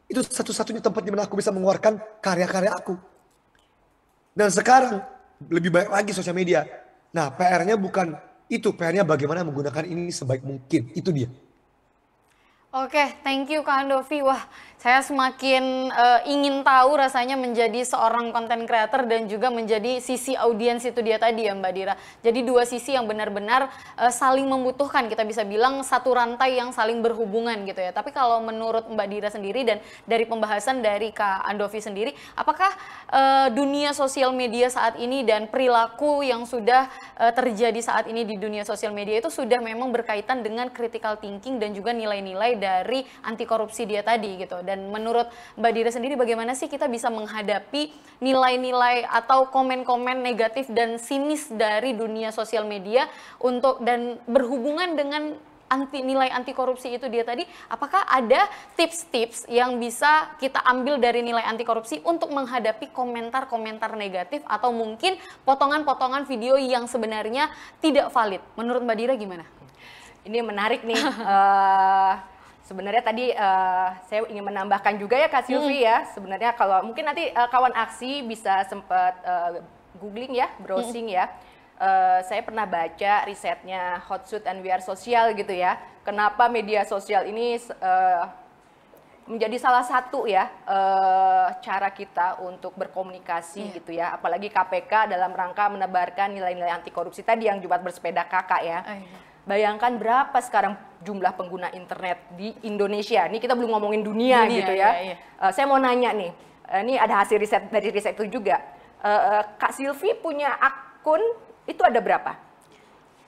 itu satu-satunya tempat di mana aku bisa mengeluarkan karya-karya aku. Dan sekarang lebih banyak lagi sosial media. Nah, PR-nya bukan itu, PR-nya bagaimana menggunakan ini sebaik mungkin. Itu dia. Oke, thank you Kak Andovi. Wah, saya semakin ingin tahu rasanya menjadi seorang content creator dan juga menjadi sisi audiens itu dia tadi ya Mbak Dira. Jadi dua sisi yang benar-benar saling membutuhkan, kita bisa bilang satu rantai yang saling berhubungan gitu ya. Tapi kalau menurut Mbak Dira sendiri dan dari pembahasan dari Kak Andovi sendiri, apakah dunia sosial media saat ini dan perilaku yang sudah terjadi saat ini di dunia sosial media itu sudah memang berkaitan dengan critical thinking dan juga nilai-nilai dari anti korupsi dia tadi gitu. Dan menurut Mbak Dira sendiri bagaimana sih kita bisa menghadapi nilai-nilai atau komen-komen negatif dan sinis dari dunia sosial media untuk dan berhubungan dengan nilai anti korupsi itu dia tadi? Apakah ada tips-tips yang bisa kita ambil dari nilai anti korupsi untuk menghadapi komentar-komentar negatif atau mungkin potongan-potongan video yang sebenarnya tidak valid? Menurut Mbak Dira gimana? Ini menarik nih. sebenarnya tadi saya ingin menambahkan juga ya Kak Silvi ya. Sebenarnya kalau mungkin nanti kawan aksi bisa sempat googling ya, browsing ya. Saya pernah baca risetnya Hotsuite and We Are Social gitu ya. Kenapa media sosial ini menjadi salah satu ya cara kita untuk berkomunikasi gitu ya, apalagi KPK dalam rangka menebarkan nilai-nilai anti korupsi tadi yang Jumat Bersepeda Kakak ya. Bayangkan berapa sekarang jumlah pengguna internet di Indonesia. Ini kita belum ngomongin dunia gitu ya. Saya mau nanya nih, ini ada hasil riset dari riset itu juga. Kak Silvi punya akun itu ada berapa?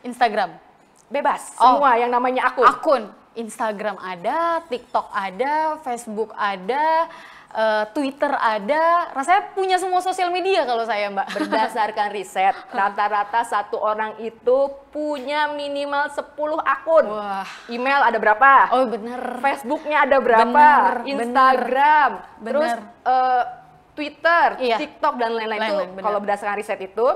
Instagram. Bebas, semua yang namanya akun. Akun. Instagram ada, TikTok ada, Facebook ada, Twitter ada. Rasanya punya semua sosial media kalau saya, Mbak. Berdasarkan riset, rata-rata satu orang itu punya minimal 10 akun. Wah. Email ada berapa? Oh bener. Facebooknya ada berapa? Instagram, terus Twitter, TikTok dan lain-lain itu. Kalau berdasarkan riset itu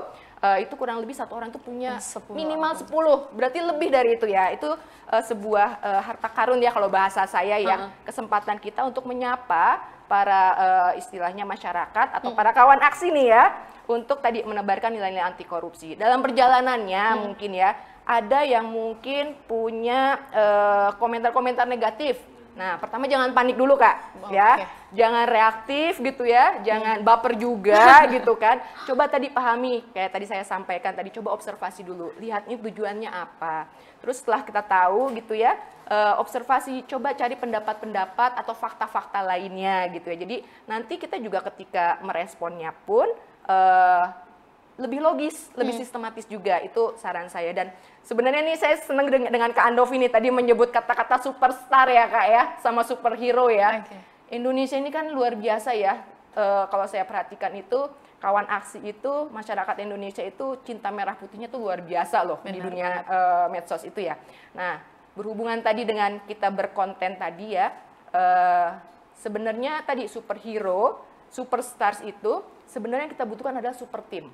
kurang lebih satu orang itu punya minimal 10, berarti lebih dari itu ya. Itu sebuah harta karun ya kalau bahasa saya ya, kesempatan kita untuk menyapa para istilahnya masyarakat atau para kawan aksi nih ya, untuk tadi menebarkan nilai-nilai anti korupsi. Dalam perjalanannya mungkin ya, ada yang mungkin punya komentar-komentar negatif. Nah, pertama jangan panik dulu Kak, ya. Jangan reaktif gitu ya, jangan baper juga gitu kan. Coba tadi pahami, kayak tadi saya sampaikan tadi, coba observasi dulu, lihat ini tujuannya apa. Terus setelah kita tahu gitu ya, observasi, coba cari pendapat-pendapat atau fakta-fakta lainnya gitu ya. Jadi nanti kita juga ketika meresponnya pun lebih logis, lebih sistematis juga, itu saran saya. Dan sebenarnya nih saya senang dengan Kak Andovi nih tadi menyebut kata-kata superstar ya Kak ya, sama superhero ya. Indonesia ini kan luar biasa ya, kalau saya perhatikan itu kawan aksi itu, masyarakat Indonesia itu cinta merah putihnya tuh luar biasa loh di dunia medsos itu ya. Nah, berhubungan tadi dengan kita berkonten tadi ya, sebenarnya tadi superhero, superstars itu sebenarnya yang kita butuhkan adalah super team.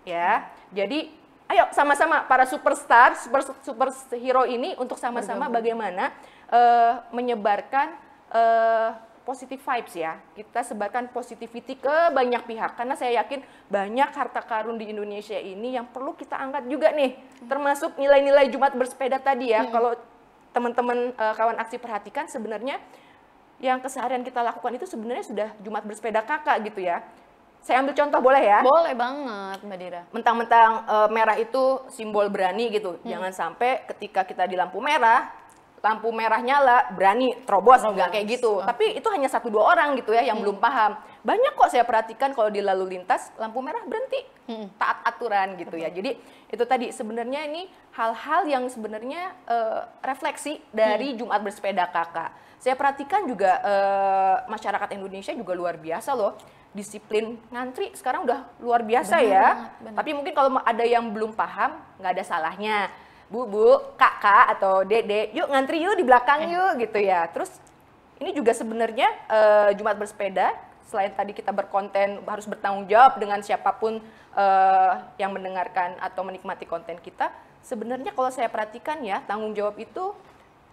Ya, jadi ayo sama-sama para superstar, superhero ini untuk sama-sama bagaimana menyebarkan positive vibes ya. Kita sebarkan positivity ke banyak pihak, karena saya yakin banyak harta karun di Indonesia ini yang perlu kita angkat juga nih, termasuk nilai-nilai Jumat Bersepeda tadi ya. Kalau teman-teman kawan aksi perhatikan, sebenarnya yang keseharian kita lakukan itu sebenarnya sudah Jumat Bersepeda Kakak gitu ya. Saya ambil contoh boleh ya? Boleh banget Mbak Dira. Mentang-mentang merah itu simbol berani gitu. Jangan sampai ketika kita di lampu merah nyala, berani terobos, enggak kayak gitu. Tapi itu hanya 1-2 orang gitu ya yang belum paham. Banyak kok saya perhatikan kalau di lalu lintas, lampu merah berhenti, taat aturan gitu ya. Jadi itu tadi sebenarnya ini hal-hal yang sebenarnya refleksi dari Jumat Bersepeda Kakak. Saya perhatikan juga masyarakat Indonesia juga luar biasa loh. Disiplin ngantri sekarang udah luar biasa ya. Tapi mungkin kalau ada yang belum paham, nggak ada salahnya. Bu, kakak atau dede, yuk ngantri yuk di belakang yuk gitu ya. Terus ini juga sebenarnya Jumat Bersepeda, selain tadi kita berkonten harus bertanggung jawab dengan siapapun yang mendengarkan atau menikmati konten kita. Sebenarnya kalau saya perhatikan ya, tanggung jawab itu,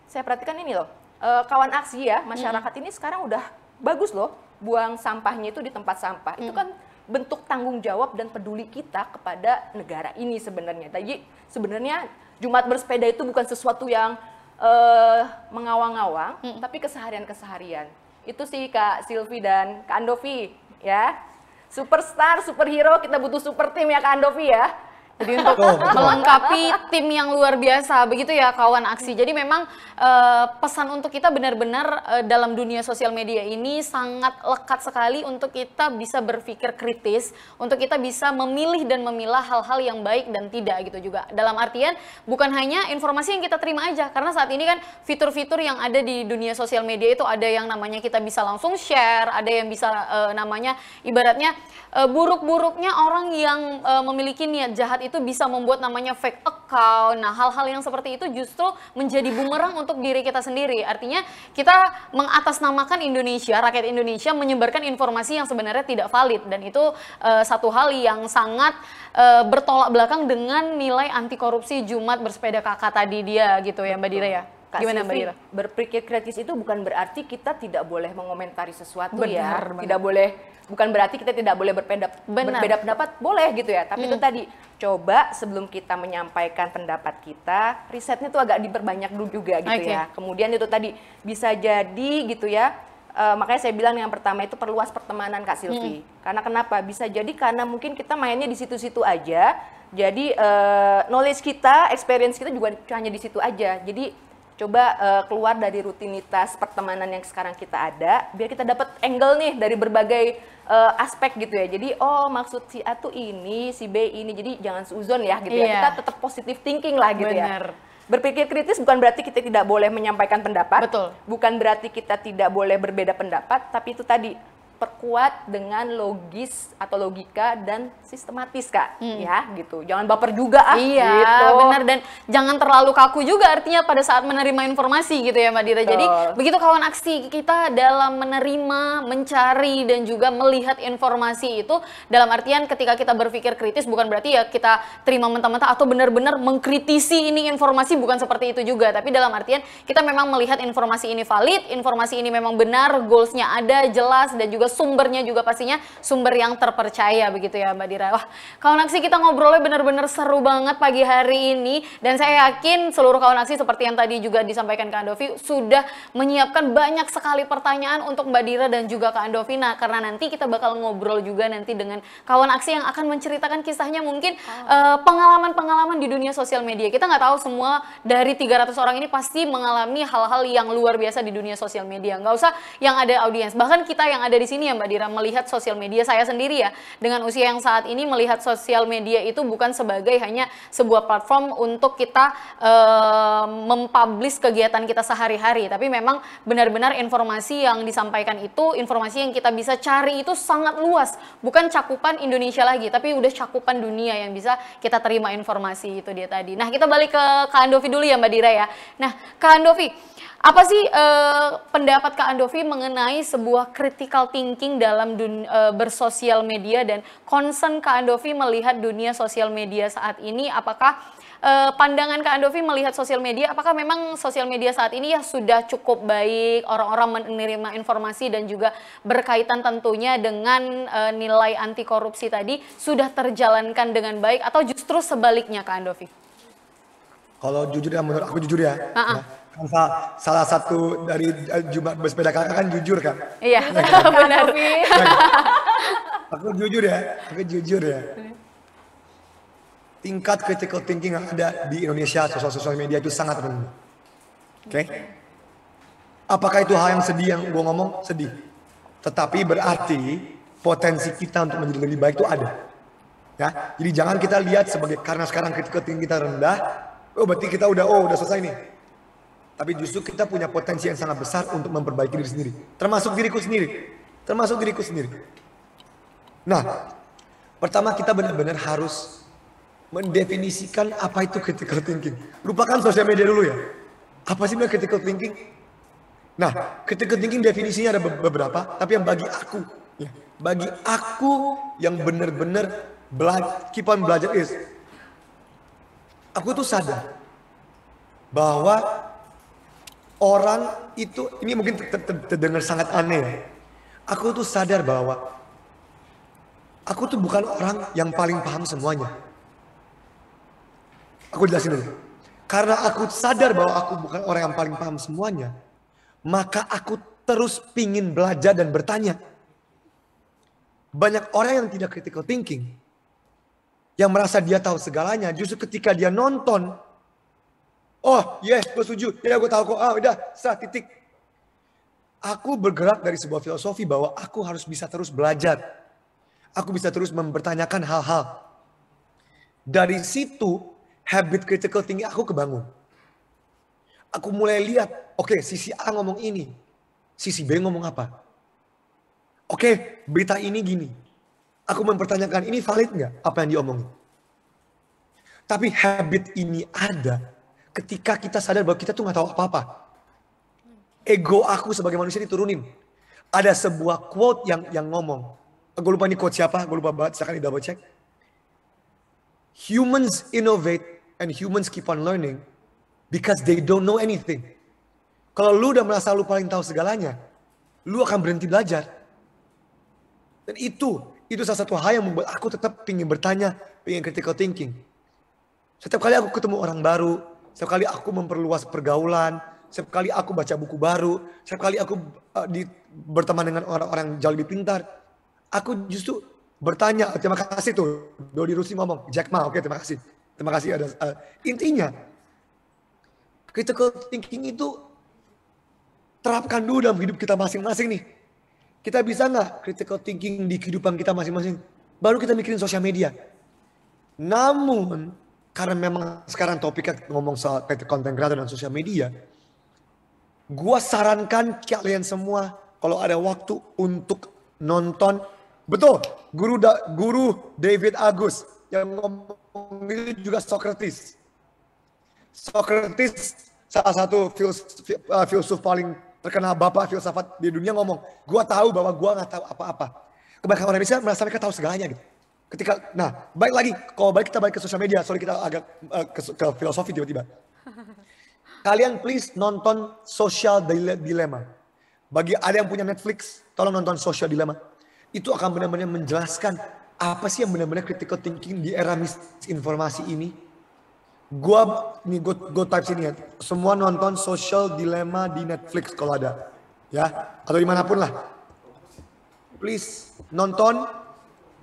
saya perhatikan ini loh, kawan aksi ya, masyarakat ini sekarang udah bagus loh, buang sampahnya itu di tempat sampah. Itu kan bentuk tanggung jawab dan peduli kita kepada negara ini sebenarnya. Jadi sebenarnya Jumat Bersepeda itu bukan sesuatu yang mengawang-awang, tapi keseharian-keseharian. Itu sih Kak Silvi dan Kak Andovi ya. Superstar, superhero, kita butuh super team ya Kak Andovi ya. Jadi untuk melengkapi tim yang luar biasa, begitu ya kawan aksi. Jadi memang pesan untuk kita benar-benar dalam dunia sosial media ini sangat lekat sekali untuk kita bisa berpikir kritis, untuk kita bisa memilih dan memilah hal-hal yang baik dan tidak gitu juga. Dalam artian bukan hanya informasi yang kita terima aja, karena saat ini kan fitur-fitur yang ada di dunia sosial media itu ada yang namanya kita bisa langsung share, ada yang bisa namanya ibaratnya buruk-buruknya orang yang memiliki niat jahat itu bisa membuat namanya fake account. Nah, hal-hal yang seperti itu justru menjadi bumerang untuk diri kita sendiri. Artinya kita mengatasnamakan Indonesia, rakyat Indonesia menyebarkan informasi yang sebenarnya tidak valid, dan itu satu hal yang sangat bertolak belakang dengan nilai anti korupsi Jumat Bersepeda Kakak tadi dia gitu ya Mbak Dira ya. Kak Gimana Mbak Silvi, Dira? berpikir kritis itu bukan berarti kita tidak boleh mengomentari sesuatu Benar, ya. Tidak boleh, bukan berarti kita tidak boleh berbeda pendapat, boleh gitu ya. Tapi itu tadi, coba sebelum kita menyampaikan pendapat kita, risetnya tuh agak diperbanyak dulu juga gitu ya. Kemudian itu tadi, bisa jadi gitu ya, makanya saya bilang yang pertama itu perluas pertemanan Kak Silvi. Karena kenapa? Bisa jadi karena mungkin kita mainnya di situ-situ aja, jadi knowledge kita, experience kita juga hanya di situ aja. Jadi coba keluar dari rutinitas pertemanan yang sekarang kita ada, biar kita dapat angle nih dari berbagai aspek gitu ya. Jadi oh maksud si A tuh ini, si B ini, jadi jangan seuzon ya gitu ya. Kita tetap positive thinking lah gitu ya. Berpikir kritis bukan berarti kita tidak boleh menyampaikan pendapat, bukan berarti kita tidak boleh berbeda pendapat, tapi itu tadi perkuat dengan logis atau logika dan sistematis Kak, ya gitu. Jangan baper juga Iya, gitu. benar, dan jangan terlalu kaku juga artinya pada saat menerima informasi gitu ya Mbak Dira. Jadi begitu kawan aksi kita dalam menerima, mencari dan juga melihat informasi itu, dalam artian ketika kita berpikir kritis bukan berarti ya kita terima mentah-mentah atau benar-benar mengkritisi ini informasi, bukan seperti itu juga. Tapi dalam artian kita memang melihat informasi ini valid, informasi ini memang benar, goalsnya ada, jelas, dan juga sumbernya juga pastinya sumber yang terpercaya begitu ya Mbak Dira. Wah, kawan aksi kita ngobrolnya benar-benar seru banget pagi hari ini, dan saya yakin seluruh kawan aksi seperti yang tadi juga disampaikan Kak Andovi sudah menyiapkan banyak sekali pertanyaan untuk Mbak Dira dan juga Kak Andovi. Nah, karena nanti kita bakal ngobrol juga nanti dengan kawan aksi yang akan menceritakan kisahnya mungkin pengalaman-pengalaman di dunia sosial media. Kita nggak tahu semua dari 300 orang ini pasti mengalami hal-hal yang luar biasa di dunia sosial media. Nggak usah yang ada audiens, bahkan kita yang ada di sini ya Mbak Dira melihat sosial media, saya sendiri ya dengan usia yang saat ini melihat sosial media itu bukan sebagai hanya sebuah platform untuk kita mempublish kegiatan kita sehari-hari, tapi memang benar-benar informasi yang disampaikan itu, informasi yang kita bisa cari itu sangat luas, bukan cakupan Indonesia lagi, tapi udah cakupan dunia yang bisa kita terima informasi itu dia tadi. Nah, kita balik ke Kak Andovi dulu ya Mbak Dira ya. Nah, Kak Andovi, apa sih pendapat Kak Andovi mengenai sebuah critical thinking dalam bersosial media, dan concern Kak Andovi melihat dunia sosial media saat ini? Apakah pandangan Kak Andovi melihat sosial media, apakah memang sosial media saat ini ya sudah cukup baik, orang-orang menerima informasi dan juga berkaitan tentunya dengan nilai anti korupsi tadi sudah terjalankan dengan baik, atau justru sebaliknya Kak Andovi? Kalau jujur ya, menurut aku jujur ya. Kan salah satu dari Jumat bersepeda kakak kan jujur kan. Iya, benar. Aku jujur ya. Tingkat critical thinking yang ada di Indonesia, sosial media itu sangat rendah. Oke? Apakah itu hal yang sedih yang gue ngomong? Sedih. Tetapi berarti potensi kita untuk menjadi lebih baik itu ada. Ya, jadi jangan kita lihat sebagai karena sekarang critical thinking kita rendah, oh berarti kita udah selesai nih. Tapi justru kita punya potensi yang sangat besar untuk memperbaiki diri sendiri. Termasuk diriku sendiri. Nah, pertama kita benar-benar harus mendefinisikan apa itu critical thinking. Lupakan sosial media dulu ya. Apa sih critical thinking? Nah, critical thinking definisinya ada beberapa. Tapi yang bagi aku yang benar-benar keep on belajar is, aku tuh sadar bahwa orang itu, ini mungkin terdengar sangat aneh ya. Aku tuh sadar bahwa aku tuh bukan orang yang paling paham semuanya. Aku jelasin dulu. Karena aku sadar bahwa aku bukan orang yang paling paham semuanya, maka aku terus pingin belajar dan bertanya. Banyak orang yang tidak critical thinking, yang merasa dia tahu segalanya, justru ketika dia nonton, oh yes, gue setuju, ya gue tahu kok, udah, titik. Aku bergerak dari sebuah filosofi bahwa aku harus bisa terus belajar. Aku bisa terus mempertanyakan hal-hal. Dari situ, habit critical thinking aku kebangun. Aku mulai lihat, oke, sisi A ngomong ini, sisi B ngomong apa. Oke, berita ini gini. Aku mempertanyakan, ini valid nggak apa yang diomongin? Tapi habit ini ada ketika kita sadar bahwa kita tuh nggak tahu apa-apa. Ego aku sebagai manusia diturunin. Ada sebuah quote yang ngomong. Gue lupa ini quote siapa, gue lupa banget, silakan di double check. Humans innovate and humans keep on learning because they don't know anything. Kalau lu udah merasa lu paling tahu segalanya, lu akan berhenti belajar. Dan itu salah satu hal yang membuat aku tetap ingin bertanya, ingin critical thinking. Setiap kali aku ketemu orang baru, setiap kali aku memperluas pergaulan, setiap kali aku baca buku baru, setiap kali aku berteman dengan orang-orang jauh lebih pintar, aku justru bertanya. Terima kasih tuh, Dodi Rusi ngomong, Jack Ma, oke terima kasih. Terima kasih ada. Intinya, critical thinking itu terapkan dulu dalam hidup kita masing-masing nih. Kita bisa nggak critical thinking di kehidupan kita masing-masing? Baru kita mikirin sosial media. Namun, karena memang sekarang topiknya ngomong soal content creator dan sosial media, gua sarankan kalian semua kalau ada waktu untuk nonton, betul, guru David Agus yang ngomong itu juga Socrates. Socrates salah satu filsuf paling terkenal, bapak filsafat di dunia, ngomong, gua tahu bahwa gua nggak tahu apa-apa. Kebanyakan orang Indonesia merasa mereka tahu segalanya gitu. Baik lagi, kalau kita balik ke sosial media, sorry kita agak ke filosofi tiba-tiba. Kalian please nonton Social Dilemma. Bagi ada yang punya Netflix, tolong nonton Social Dilemma. Itu akan benar-benar menjelaskan apa sih yang benar-benar critical thinking di era misinformasi ini. Go type sini ya. Semua nonton Social Dilemma di Netflix kalau ada, ya, atau dimanapun lah. Please nonton,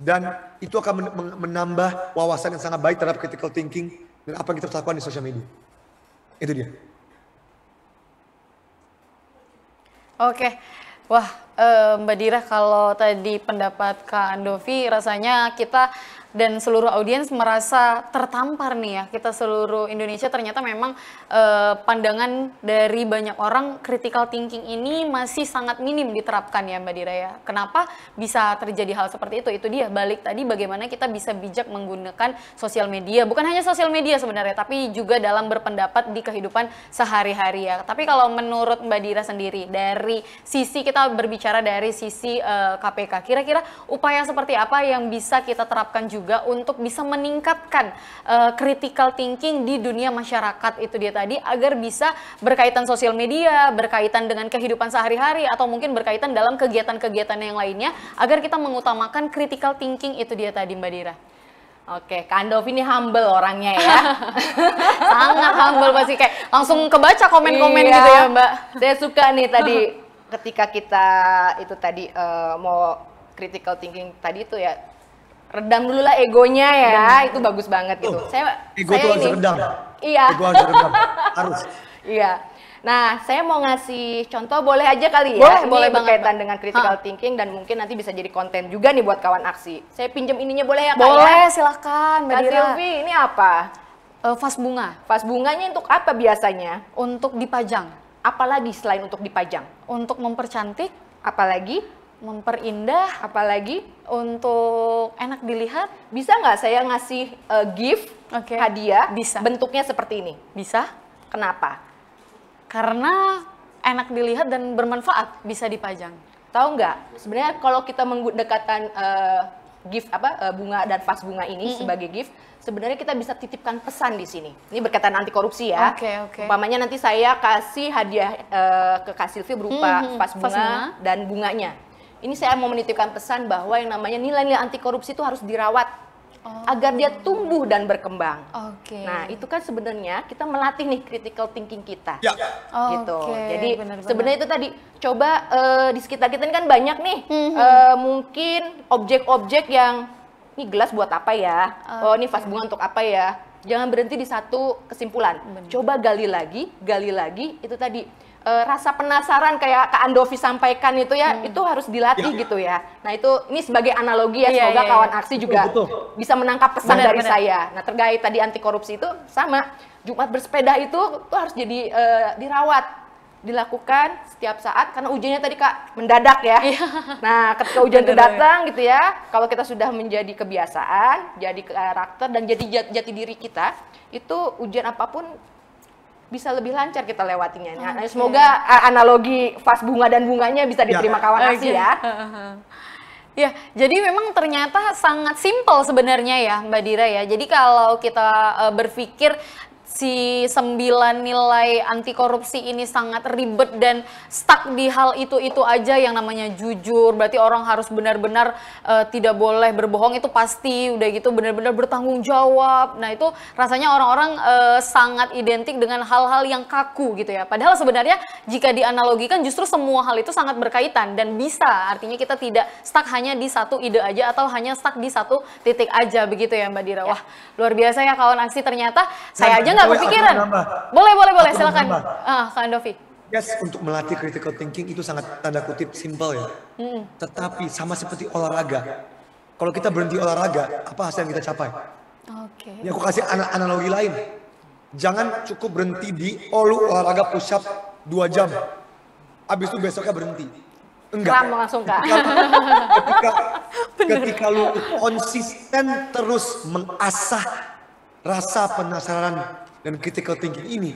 dan itu akan menambah wawasan yang sangat baik terhadap critical thinking dan apa yang kita lakukan di sosial media. Itu dia. Oke, wah Mbak Dira, kalau tadi pendapat Kak Andovi, rasanya kita dan seluruh audiens merasa tertampar nih ya. Kita seluruh Indonesia ternyata memang pandangan dari banyak orang critical thinking ini masih sangat minim diterapkan ya Mbak Dira ya. Kenapa bisa terjadi hal seperti itu? Itu dia, balik tadi bagaimana kita bisa bijak menggunakan sosial media. Bukan hanya sosial media sebenarnya, tapi juga dalam berpendapat di kehidupan sehari-hari ya. Tapi kalau menurut Mbak Dira sendiri, dari sisi kita berbicara dari sisi KPK, kira-kira upaya seperti apa yang bisa kita terapkan juga untuk bisa meningkatkan critical thinking di dunia masyarakat itu dia tadi, agar bisa berkaitan sosial media, berkaitan dengan kehidupan sehari-hari, atau mungkin berkaitan dalam kegiatan-kegiatan yang lainnya, agar kita mengutamakan critical thinking itu dia tadi Mbak Dira. Oke, Kak Andovi ini humble orangnya ya. Sangat humble, pasti kayak langsung kebaca komen-komen iya, gitu ya Mbak. Saya suka nih tadi ketika kita itu tadi mau critical thinking tadi itu ya, redam dulu lah egonya ya, itu bagus banget gitu. Ego itu harus redam. Iya. Ego harus redam, harus. Iya. Nah, saya mau ngasih contoh, boleh aja kali ya. Boleh berkaitan dengan critical thinking dan mungkin nanti bisa jadi konten juga nih buat kawan aksi. Saya pinjam ininya boleh ya Kak? Boleh, silakan Mbak Kak Dira. Silvi, ini apa? Vas bunga. Vas bunganya untuk apa biasanya? Untuk dipajang. Apalagi selain untuk dipajang? Untuk mempercantik. Apalagi? Memperindah. Apalagi? Untuk enak dilihat. Bisa nggak saya ngasih gift, hadiah, bisa, bentuknya bentuknya seperti ini? Bisa. Kenapa? Karena enak dilihat dan bermanfaat, bisa dipajang. Tahu nggak? Sebenarnya kalau kita menggunakan gift bunga dan vas bunga ini sebagai gift, sebenarnya kita bisa titipkan pesan di sini. Ini berkaitan anti korupsi ya. Oke. Umpamanya nanti saya kasih hadiah ke Kak Silvi berupa vas bunga dan bunganya. Ini saya mau menitipkan pesan bahwa yang namanya nilai-nilai anti korupsi itu harus dirawat agar dia tumbuh dan berkembang. Nah, itu kan sebenarnya kita melatih nih critical thinking kita. Ya. Gitu. Jadi benar-benar. sebenarnya itu tadi coba di sekitar kita ini kan banyak nih mungkin objek-objek yang ini gelas buat apa ya? Oh, ini vas bunga untuk apa ya? Jangan berhenti di satu kesimpulan. Coba gali lagi, itu tadi. Rasa penasaran kayak Kak Andovi sampaikan itu ya, itu harus dilatih gitu ya. Nah, ini sebagai analogi ya, semoga kawan aksi juga bisa menangkap pesan dari saya. Nah, terkait tadi anti korupsi itu sama. Jumat bersepeda itu harus jadi dirawat, dilakukan setiap saat karena ujiannya tadi Kak mendadak ya. Nah, ketika ujian itu datang gitu ya, kalau kita sudah menjadi kebiasaan, jadi karakter dan jadi jati diri kita, itu ujian apapun bisa lebih lancar kita lewatinya. Nah, semoga analogi vas bunga dan bunganya bisa diterima kawan aksi ya. Ya, jadi memang ternyata sangat simpel sebenarnya ya Mbak Dira ya. Jadi kalau kita berpikir si 9 nilai anti korupsi ini sangat ribet dan stuck di hal itu aja yang namanya jujur. Berarti orang harus benar-benar tidak boleh berbohong, itu pasti. Udah gitu benar-benar bertanggung jawab. Nah itu rasanya orang-orang sangat identik dengan hal-hal yang kaku gitu ya. Padahal sebenarnya jika dianalogikan justru semua hal itu sangat berkaitan dan bisa. Artinya kita tidak stuck hanya di satu ide aja atau hanya stuck di satu titik aja begitu ya Mbak Dira. Wah luar biasa ya kawan aksi, ternyata saya aja nggak kepikiran. Boleh silakan. Kak Andovi. Yes, untuk melatih critical thinking itu sangat tanda kutip simple ya. Tetapi sama seperti olahraga. Kalau kita berhenti olahraga, apa hasil yang kita capai? Oke. Ini aku kasih analogi lain. Jangan cukup berhenti di lu olahraga push up 2 jam. Habis itu besoknya berhenti. Enggak. Kram langsung Kak. Ketika lu konsisten terus mengasah rasa penasaran dan critical thinking ini,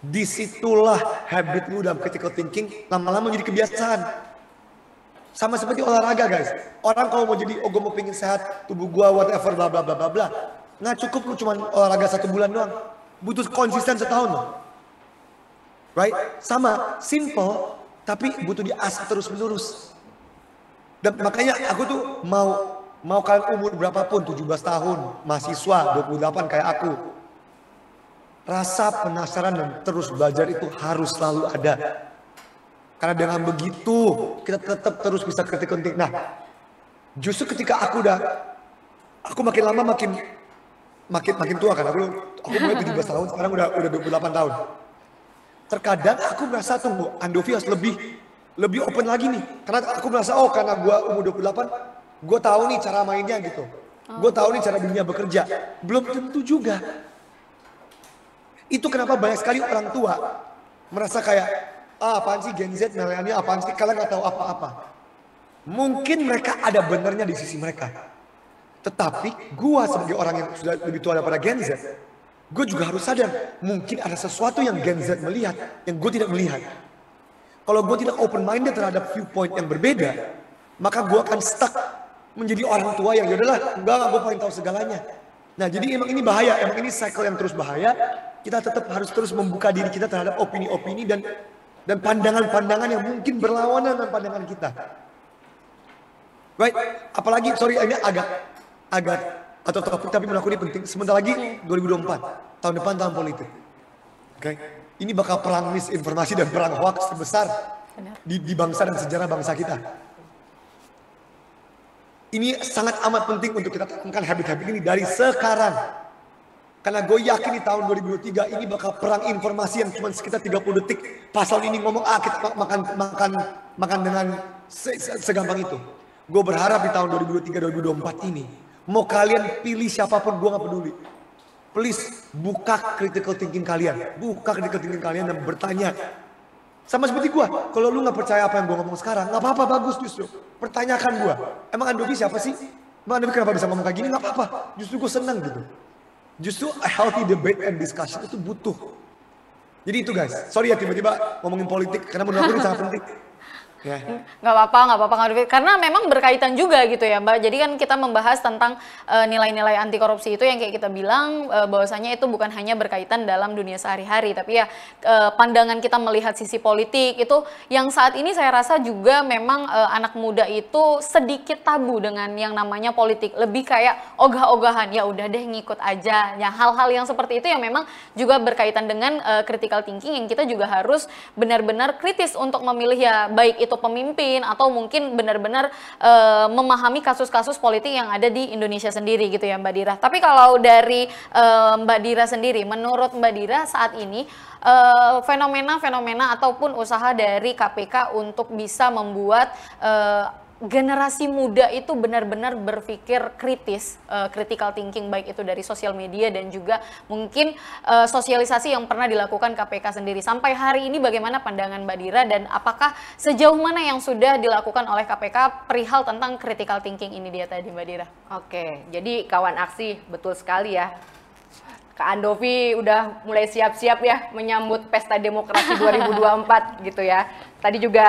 disitulah habit lu dalam critical thinking lama-lama jadi kebiasaan. Sama seperti olahraga guys. Orang kalau mau jadi, gue mau pengen sehat, tubuh gua whatever bla bla bla bla bla. Nggak cukup lu cuma olahraga 1 bulan doang. Butuh konsisten setahun loh. Right? Sama, simple, tapi butuh diasah terus menerus. Dan makanya aku tuh mau kalian umur berapapun, 17 tahun, mahasiswa, 28 kayak aku. Rasa penasaran dan terus belajar itu harus selalu ada. Karena dengan begitu kita tetap terus bisa critical thinking. Nah, justru ketika aku makin lama makin tua kan. Aku mulai 17 tahun, sekarang udah 28 tahun. Terkadang aku merasa tunggu, Andovi harus lebih open lagi nih. Karena aku merasa karena gue umur 28, gue tahu nih cara mainnya gitu. Gue tahu nih cara dunia bekerja. Belum tentu juga. Itu kenapa banyak sekali orang tua merasa kayak, apaan sih Gen Z, milenial, apaan sih, kalian gak tahu apa-apa. Mungkin mereka ada benernya di sisi mereka. Tetapi gue sebagai orang yang sudah lebih tua daripada Gen Z, gue juga harus sadar, mungkin ada sesuatu yang Gen Z melihat, yang gue tidak melihat. Kalau gue tidak open-minded terhadap viewpoint yang berbeda, maka gue akan stuck menjadi orang tua yang yaudahlah, enggak, gue paling tahu segalanya. Nah jadi emang ini bahaya, emang ini cycle yang terus bahaya. Kita tetap harus terus membuka diri kita terhadap opini-opini dan pandangan-pandangan yang mungkin berlawanan dengan pandangan kita. Right? Apalagi, sorry ini agak atau topik tapi menurut aku ini penting. Sebentar lagi 2024, tahun depan tahun politik. Oke, ini bakal perang misinformasi dan perang hoax terbesar di bangsa dan sejarah bangsa kita. Ini sangat amat penting untuk kita tanamkan habit-habit ini dari sekarang. Karena gue yakin di tahun 2023 ini bakal perang informasi yang cuma sekitar 30 detik. Pasal ini ngomong kita makan dengan segampang itu. Gue berharap di tahun 2023-2024 ini, mau kalian pilih siapapun, gue gak peduli. Please buka critical thinking kalian, dan bertanya. Sama seperti gue, kalau lu gak percaya apa yang gue ngomong sekarang, gak apa-apa, bagus justru. Pertanyakan gue, emang Andovi siapa sih? Emang Andovi kenapa bisa ngomong kayak gini? Gak apa-apa, justru gue senang gitu. Justru a healthy debate and discussion itu butuh. Jadi itu guys, sorry ya tiba-tiba ngomongin politik, karena menurut aku ini sangat penting. Ya. Nggak apa-apa, karena memang berkaitan juga gitu ya Mbak. Jadi kan kita membahas tentang nilai-nilai anti korupsi itu yang kayak kita bilang bahwasanya itu bukan hanya berkaitan dalam dunia sehari-hari, tapi ya pandangan kita melihat sisi politik itu yang saat ini saya rasa juga memang anak muda itu sedikit tabu dengan yang namanya politik, lebih kayak ogah-ogahan, ya udah deh ngikut aja. Ya hal-hal yang seperti itu yang memang juga berkaitan dengan critical thinking yang kita juga harus benar-benar kritis untuk memilih ya, baik itu pemimpin atau mungkin benar-benar memahami kasus-kasus politik yang ada di Indonesia sendiri gitu ya Mbak Dira. Tapi kalau dari Mbak Dira sendiri, menurut Mbak Dira saat ini fenomena-fenomena ataupun usaha dari KPK untuk bisa membuat generasi muda itu benar-benar berpikir kritis, critical thinking, baik itu dari sosial media dan juga mungkin sosialisasi yang pernah dilakukan KPK sendiri. Sampai hari ini bagaimana pandangan Mbak Dira dan apakah sejauh mana yang sudah dilakukan oleh KPK perihal tentang critical thinking ini dia tadi Mbak Dira? Oke, jadi kawan aksi betul sekali ya. Kak Andovi udah mulai siap-siap ya menyambut pesta demokrasi 2024 gitu ya. Tadi juga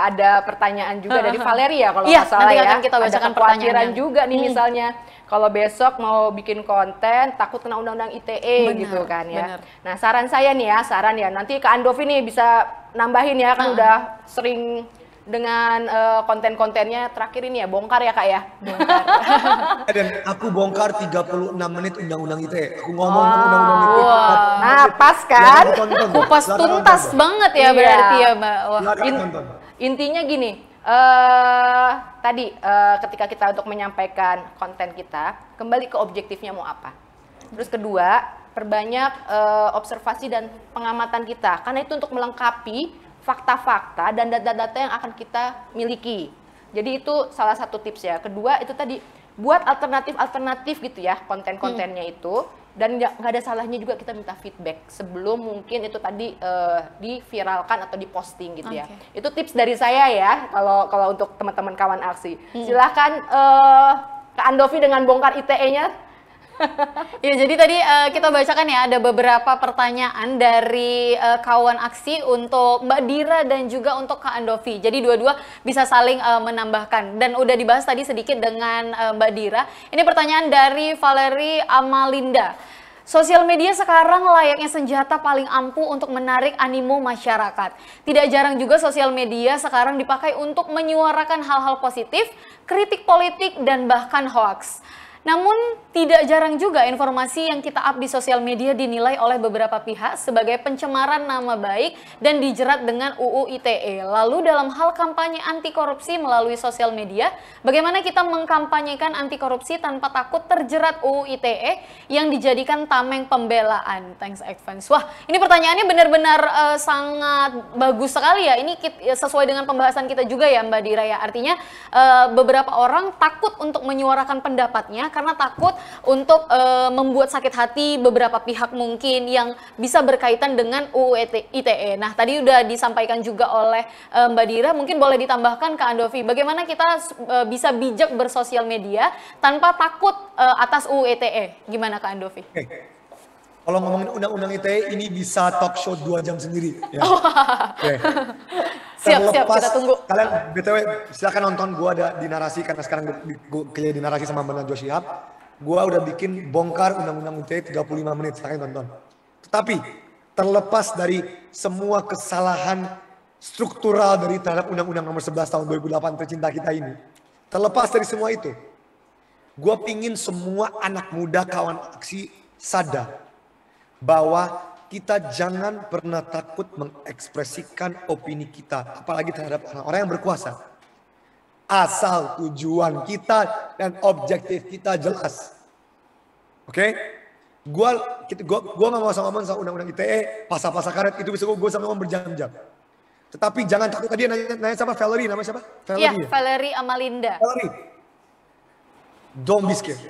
ada pertanyaan juga dari Valeria kalau nggak salah ya. Kita bacakan ada kekhawatiran juga nih misalnya kalau besok mau bikin konten takut kena undang-undang ITE gitu kan ya. Nah saran saya nih ya, nanti Kak Andovi nih bisa nambahin ya kan udah sering dengan konten-kontennya terakhir ini ya bongkar ya Kak ya. Bongkar. Dan aku bongkar 36 menit undang-undang ITE. Aku ngomong undang-undang ITE. Nah pas kan? Kupas tuntas banget ya berarti ya Mbak. Intinya gini, tadi ketika kita untuk menyampaikan konten kita, kembali ke objektifnya mau apa. Terus kedua, perbanyak observasi dan pengamatan kita, karena itu untuk melengkapi fakta-fakta dan data-data yang akan kita miliki. Jadi itu salah satu tips ya. Kedua itu tadi, buat alternatif-alternatif gitu ya konten-kontennya itu. Dan nggak ada salahnya juga kita minta feedback sebelum mungkin itu tadi diviralkan atau diposting gitu ya. Itu tips dari saya ya kalau untuk teman-teman kawan aksi. Silahkan Kak Andovi dengan bongkar ITE-nya. Ya jadi tadi kita bacakan ya ada beberapa pertanyaan dari kawan aksi untuk Mbak Dira dan juga untuk Kak Andovi. Jadi dua-dua bisa saling menambahkan dan udah dibahas tadi sedikit dengan Mbak Dira. Ini pertanyaan dari Valerie Amalinda. Sosial media sekarang layaknya senjata paling ampuh untuk menarik animo masyarakat. Tidak jarang juga sosial media sekarang dipakai untuk menyuarakan hal-hal positif, kritik politik, dan bahkan hoaks. Namun tidak jarang juga informasi yang kita up di sosial media dinilai oleh beberapa pihak sebagai pencemaran nama baik dan dijerat dengan UU ITE. Lalu dalam hal kampanye anti korupsi melalui sosial media, bagaimana kita mengkampanyekan anti korupsi tanpa takut terjerat UU ITE yang dijadikan tameng pembelaan? Thanks advance. Wah, ini pertanyaannya benar-benar sangat bagus sekali ya. Ini sesuai dengan pembahasan kita juga ya Mbak Dira ya. Artinya beberapa orang takut untuk menyuarakan pendapatnya karena takut untuk membuat sakit hati beberapa pihak mungkin yang bisa berkaitan dengan UU ITE. Nah, tadi udah disampaikan juga oleh Mbak Dira, mungkin boleh ditambahkan Kak Andovi, bagaimana kita bisa bijak bersosial media tanpa takut atas UU ITE? Gimana Kak Andovi? Kalau ngomongin undang-undang ITE ini bisa talk show 2 jam sendiri ya. Siap, kita tunggu. Kalian BTW silakan nonton, gua ada di narasi karena sekarang gua kerja di narasi sama Bang Najwa Shihab. Gua udah bikin bongkar undang-undang ITE 35 menit, silakan tonton. Tetapi terlepas dari semua kesalahan struktural dari terhadap Undang-Undang Nomor 11 Tahun 2008 tercinta kita ini, terlepas dari semua itu, gua pingin semua anak muda kawan aksi sadar bahwa kita jangan pernah takut mengekspresikan opini kita, apalagi terhadap orang-orang yang berkuasa. Asal tujuan kita dan objektif kita jelas. Oke? Gua nggak mau ngomong soal undang-undang ITE, pasal-pasal karet itu bisa gue sama ngomong berjam-jam. Tetapi jangan takut, tadi nanya siapa? Valerie, namanya siapa? Valerie, ya? Valerie Amalinda. Valerie, don't be scared.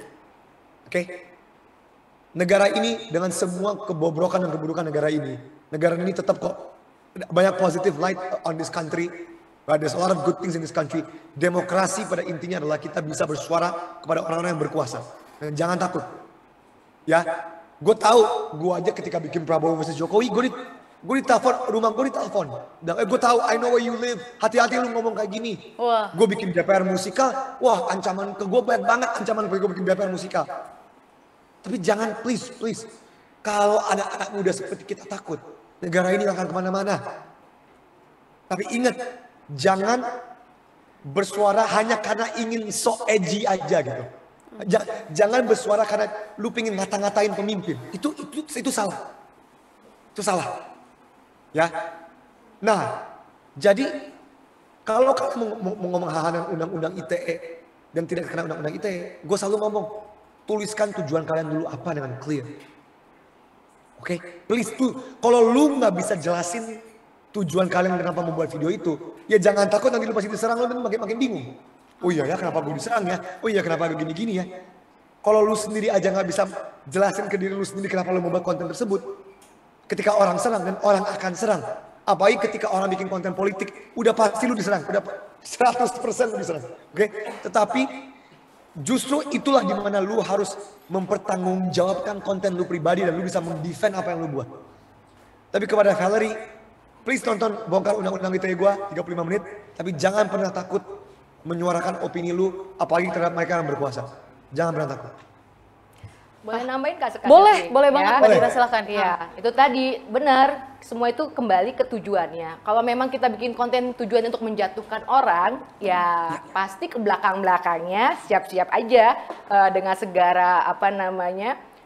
Oke? Negara ini dengan semua kebobrokan dan keburukan negara ini tetap kok banyak positive light on this country. There's a lot of good things in this country. Demokrasi pada intinya adalah kita bisa bersuara kepada orang-orang yang berkuasa. Dan jangan takut. Ya, gue tahu, gue aja ketika bikin Prabowo versus Jokowi, gue ditelepon, rumah gue ditelepon. Gue tahu, I know where you live. Hati-hati lu ngomong kayak gini. Gue bikin DPR musikal, wah ancaman ke gue banyak banget ancaman gue bikin DPR musikal. Tapi jangan please, kalau ada anak muda seperti kita takut, negara ini akan kemana-mana. Tapi ingat, jangan bersuara hanya karena ingin so edgy aja gitu. Jangan bersuara karena lu pengen ngata-ngatain pemimpin. Itu salah. Itu salah. Ya. Nah, jadi kalau kamu mau ngomong hal-hal undang-undang ITE dan tidak kena undang-undang ITE, gue selalu ngomong, tuliskan tujuan kalian dulu apa dengan clear. Oke, please tuh. Kalau lu nggak bisa jelasin tujuan kalian kenapa membuat video itu, ya jangan takut nanti lu pasti diserang, lu makin bingung. Oh iya ya, kenapa gue diserang ya? Oh iya, kenapa gini-gini ya? Kalau lu sendiri aja nggak bisa jelasin ke diri lu sendiri kenapa lu membuat konten tersebut, ketika orang serang dan orang akan serang. Apalagi ketika orang bikin konten politik, udah pasti lu diserang, udah 100% lu diserang. Oke, tetapi Justru itulah dimana lu harus mempertanggungjawabkan konten lu pribadi dan lu bisa mendefend apa yang lu buat. Tapi kepada Valerie, please tonton Bongkar Undang-Undang ITE gue 35 menit. Tapi jangan pernah takut menyuarakan opini lu, apalagi terhadap mereka yang berkuasa. Jangan pernah takut. Boleh nambahin Kak sekali? Boleh banget Mbak Dira, silakan. Iya, itu tadi benar. Semua itu kembali ke tujuannya. Kalau memang kita bikin konten tujuannya untuk menjatuhkan orang, ya pasti ke belakang-belakangnya siap-siap aja dengan segala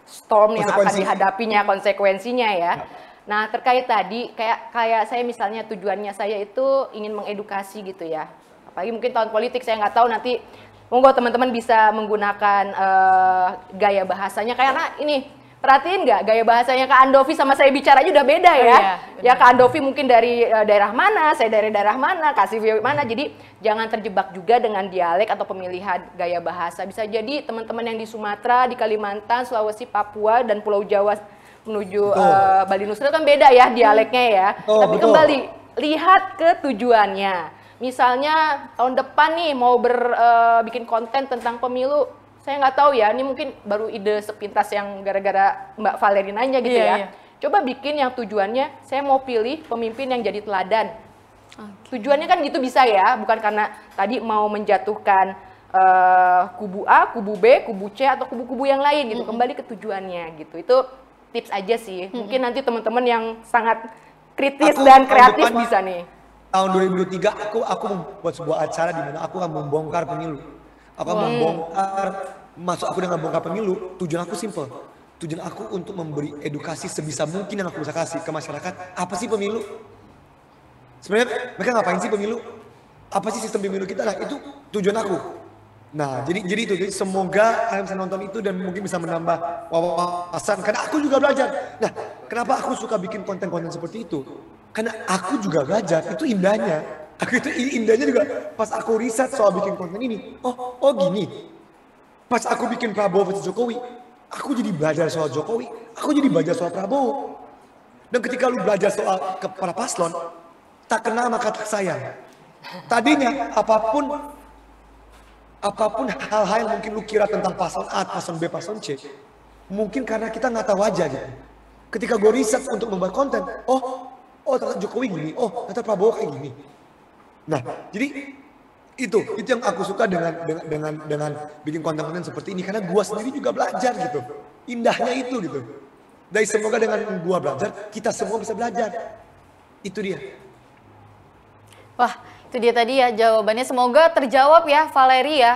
storm yang akan dihadapinya, konsekuensinya ya. Nah, terkait tadi kayak saya misalnya tujuannya saya itu ingin mengedukasi gitu ya. Apalagi mungkin tahun politik, saya nggak tahu nanti. Monggo teman-teman bisa menggunakan gaya bahasanya, karena ini perhatiin nggak gaya bahasanya Kak Andovi sama saya bicara aja udah beda ya. Iya, ya Kak Andovi mungkin dari daerah mana, saya dari daerah mana, Kak Silvia mana. Jadi jangan terjebak juga dengan dialek atau pemilihan gaya bahasa. Bisa jadi teman-teman yang di Sumatera, di Kalimantan, Sulawesi, Papua dan Pulau Jawa menuju Bali Nusa kan beda ya dialeknya ya. Tapi kembali lihat ke tujuannya. Misalnya tahun depan nih mau bikin konten tentang pemilu, saya nggak tahu ya, ini mungkin baru ide sepintas yang gara-gara Mbak Valerie nanya gitu ya. Iya. Coba bikin yang tujuannya, saya mau pilih pemimpin yang jadi teladan. Tujuannya kan gitu bisa ya, bukan karena tadi mau menjatuhkan kubu A, kubu B, kubu C, atau kubu-kubu yang lain gitu. Kembali ke tujuannya gitu, itu tips aja sih. Mungkin nanti teman-teman yang sangat kritis dan kreatif bisa nih. Tahun 2023 aku membuat sebuah acara di mana aku akan membongkar pemilu. Aku akan membongkar, maksud aku dengan bongkar pemilu, tujuan aku simple. Tujuan aku untuk memberi edukasi sebisa mungkin yang aku bisa kasih ke masyarakat. Apa sih pemilu? Sebenarnya mereka ngapain sih pemilu? Apa sih sistem pemilu kita? Nah, itu tujuan aku. Nah, jadi itu. Jadi semoga kalian bisa nonton itu dan mungkin bisa menambah wawasan. Karena aku juga belajar. Nah, kenapa aku suka bikin konten-konten seperti itu? Karena aku juga belajar, itu indahnya. Indahnya juga pas aku riset soal bikin konten ini. Oh gini. Pas aku bikin Prabowo versus Jokowi, aku jadi belajar soal Jokowi, aku jadi belajar soal Prabowo. Dan ketika lu belajar soal para paslon, tak kenal maka tak sayang. Tadinya apapun hal-hal yang mungkin lu kira tentang paslon A, paslon B, paslon C, mungkin karena kita nggak tahu aja gitu. Ketika gue riset untuk membuat konten, oh ternyata Jokowi gini, oh ternyata Prabowo kayak gini. Nah, jadi itu yang aku suka dengan bikin konten-konten seperti ini, karena gua sendiri juga belajar gitu. Indahnya itu gitu. Dan semoga dengan gua belajar, kita semua bisa belajar. Itu dia. Wah, itu dia tadi ya jawabannya. Semoga terjawab ya Valerie ya,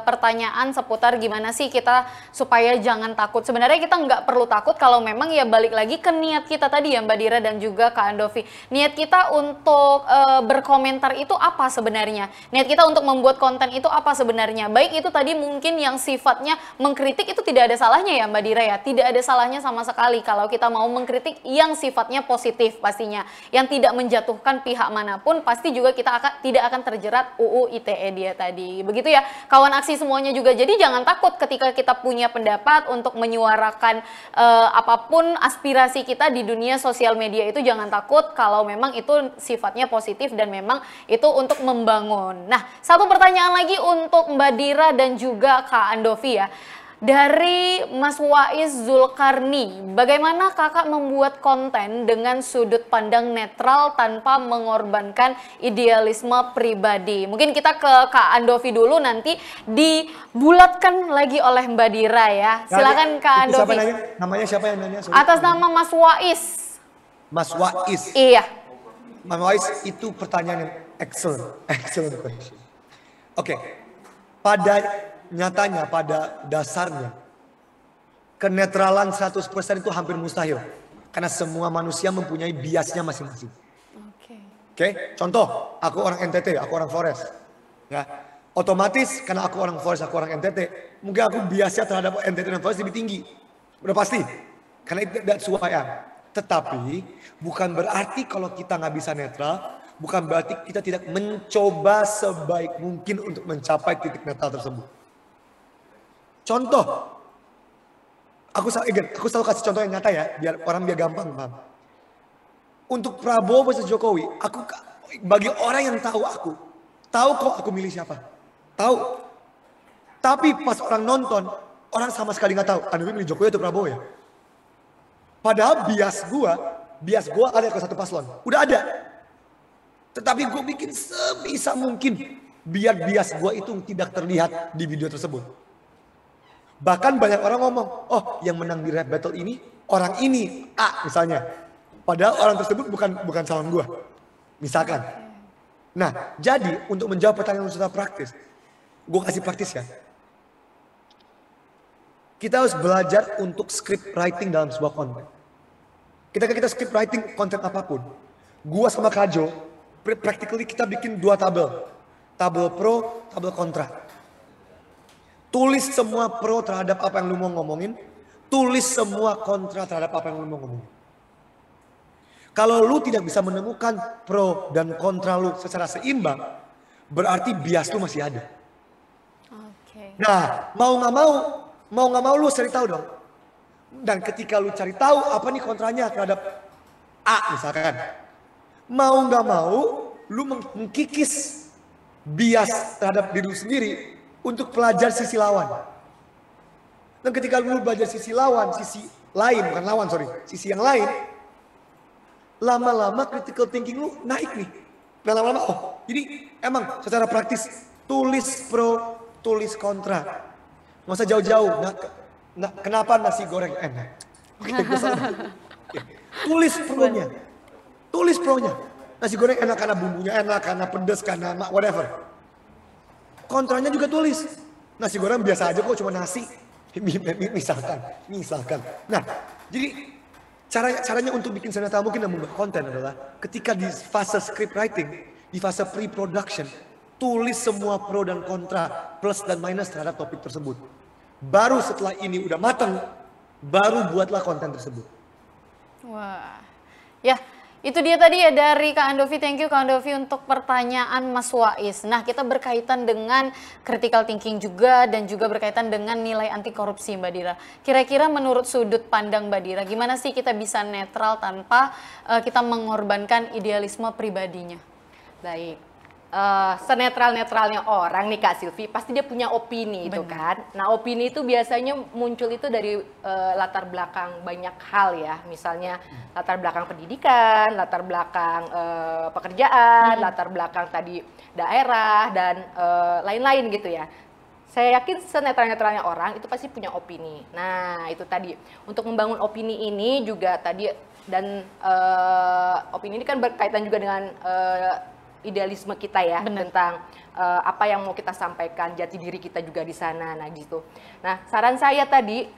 pertanyaan seputar gimana sih kita supaya jangan takut. Sebenarnya kita nggak perlu takut kalau memang ya balik lagi ke niat kita tadi ya Mbak Dira dan juga Kak Andovi. Niat kita untuk berkomentar itu apa sebenarnya? Niat kita untuk membuat konten itu apa sebenarnya? Baik itu tadi mungkin yang sifatnya mengkritik, itu tidak ada salahnya ya Mbak Dira ya. Tidak ada salahnya sama sekali kalau kita mau mengkritik yang sifatnya positif pastinya. Yang tidak menjatuhkan pihak manapun, pasti juga kita tidak akan terjerat UU ITE dia tadi. Begitu ya kawan aksi semuanya juga. Jadi jangan takut ketika kita punya pendapat untuk menyuarakan apapun aspirasi kita di dunia sosial media itu, jangan takut kalau memang itu sifatnya positif dan memang itu untuk membangun. Nah, satu pertanyaan lagi untuk Mbak Dira dan juga Kak Andovi ya. Dari Mas Wais Zulkarni, bagaimana kakak membuat konten dengan sudut pandang netral tanpa mengorbankan idealisme pribadi? Mungkin kita ke Kak Andovi dulu, nanti dibulatkan lagi oleh Mbak Dira ya. Silakan Kak Andovi. Namanya siapa yang nanya? Atas nama Mas Wais. Mas Wais? Iya. Mas Wais, itu pertanyaan yang excellent question. Oke. Nyatanya pada dasarnya kenetralan 100% itu hampir mustahil karena semua manusia mempunyai biasnya masing-masing. Oke, contoh aku orang NTT, aku orang Flores. Ya, otomatis karena aku orang Flores, aku orang NTT, mungkin aku biasnya terhadap NTT dan Flores lebih tinggi. Udah pasti. Karena that's who I am. Tetapi bukan berarti kalau kita nggak bisa netral, bukan berarti kita tidak mencoba sebaik mungkin untuk mencapai titik netral tersebut. Contoh, aku selalu kasih contoh yang nyata ya, biar orang gampang paham. Untuk Prabowo versus Jokowi, bagi orang yang tahu kok aku milih siapa. Tahu Tapi pas orang nonton, orang sama sekali nggak tahu Andovi milih Jokowi atau Prabowo ya. Padahal bias gua ada ke satu paslon. Udah ada. Tetapi gue bikin sebisa mungkin biar bias gua itu tidak terlihat di video tersebut. Bahkan banyak orang ngomong, oh yang menang di rap battle ini orang ini A misalnya. Padahal orang tersebut bukan calon gua. Misalkan. Nah, jadi untuk menjawab pertanyaan secara praktis, gue kasih praktis ya. Kita harus belajar untuk script writing dalam sebuah konten. Kita script writing konten apapun. Gua sama Kajo, practically kita bikin 2 tabel. Tabel pro, tabel kontra. Tulis semua pro terhadap apa yang lu mau ngomongin. Tulis semua kontra terhadap apa yang lu mau ngomongin. Kalau lu tidak bisa menemukan pro dan kontra lu secara seimbang, berarti bias lu masih ada. Nah, mau nggak mau lu cari tahu dong. Dan ketika lu cari tahu apa nih kontranya terhadap A misalkan, mau nggak mau lu mengkikis bias terhadap diri lu sendiri untuk belajar sisi lawan. Dan ketika lu belajar sisi lawan, sisi lain bukan lawan sisi yang lain, lama-lama critical thinking lu naik nih. Dan lama-lama jadi emang secara praktis tulis pro, tulis kontra. Nggak usah jauh-jauh. Kenapa nasi goreng enak? Tulis pro-nya. Tulis pro-nya. Nasi goreng enak karena bumbunya enak, karena pedas, karena whatever. Kontranya juga tulis. Nasi goreng biasa aja kok, cuma nasi. Misalkan. Nah, jadi caranya untuk bikin senjata mungkin dan membuat konten adalah ketika di fase script writing, di fase pre-production, tulis semua pro dan kontra, plus dan minus terhadap topik tersebut. Baru setelah ini udah matang, baru buatlah konten tersebut. Wah, ya itu dia tadi ya dari Kak Andovi. Thank you Kak Andovi untuk pertanyaan Mas Wais. Nah, kita berkaitan dengan critical thinking juga dan juga berkaitan dengan nilai anti korupsi Mbak Dira. Kira-kira menurut sudut pandang Mbak Dira, gimana sih kita bisa netral tanpa kita mengorbankan idealisme pribadinya? Baik. Senetral-netralnya orang nih Kak Silvi, pasti dia punya opini itu kan. Nah, opini itu biasanya muncul itu dari latar belakang banyak hal ya. Misalnya latar belakang pendidikan, latar belakang pekerjaan, latar belakang tadi daerah dan lain-lain gitu ya. Saya yakin senetral-netralnya orang itu pasti punya opini. Nah, itu tadi untuk membangun opini ini juga tadi dan opini ini kan berkaitan juga dengan idealisme kita ya. Bener. Tentang apa yang mau kita sampaikan, jati diri kita juga di sana. Nah gitu. Nah saran saya tadi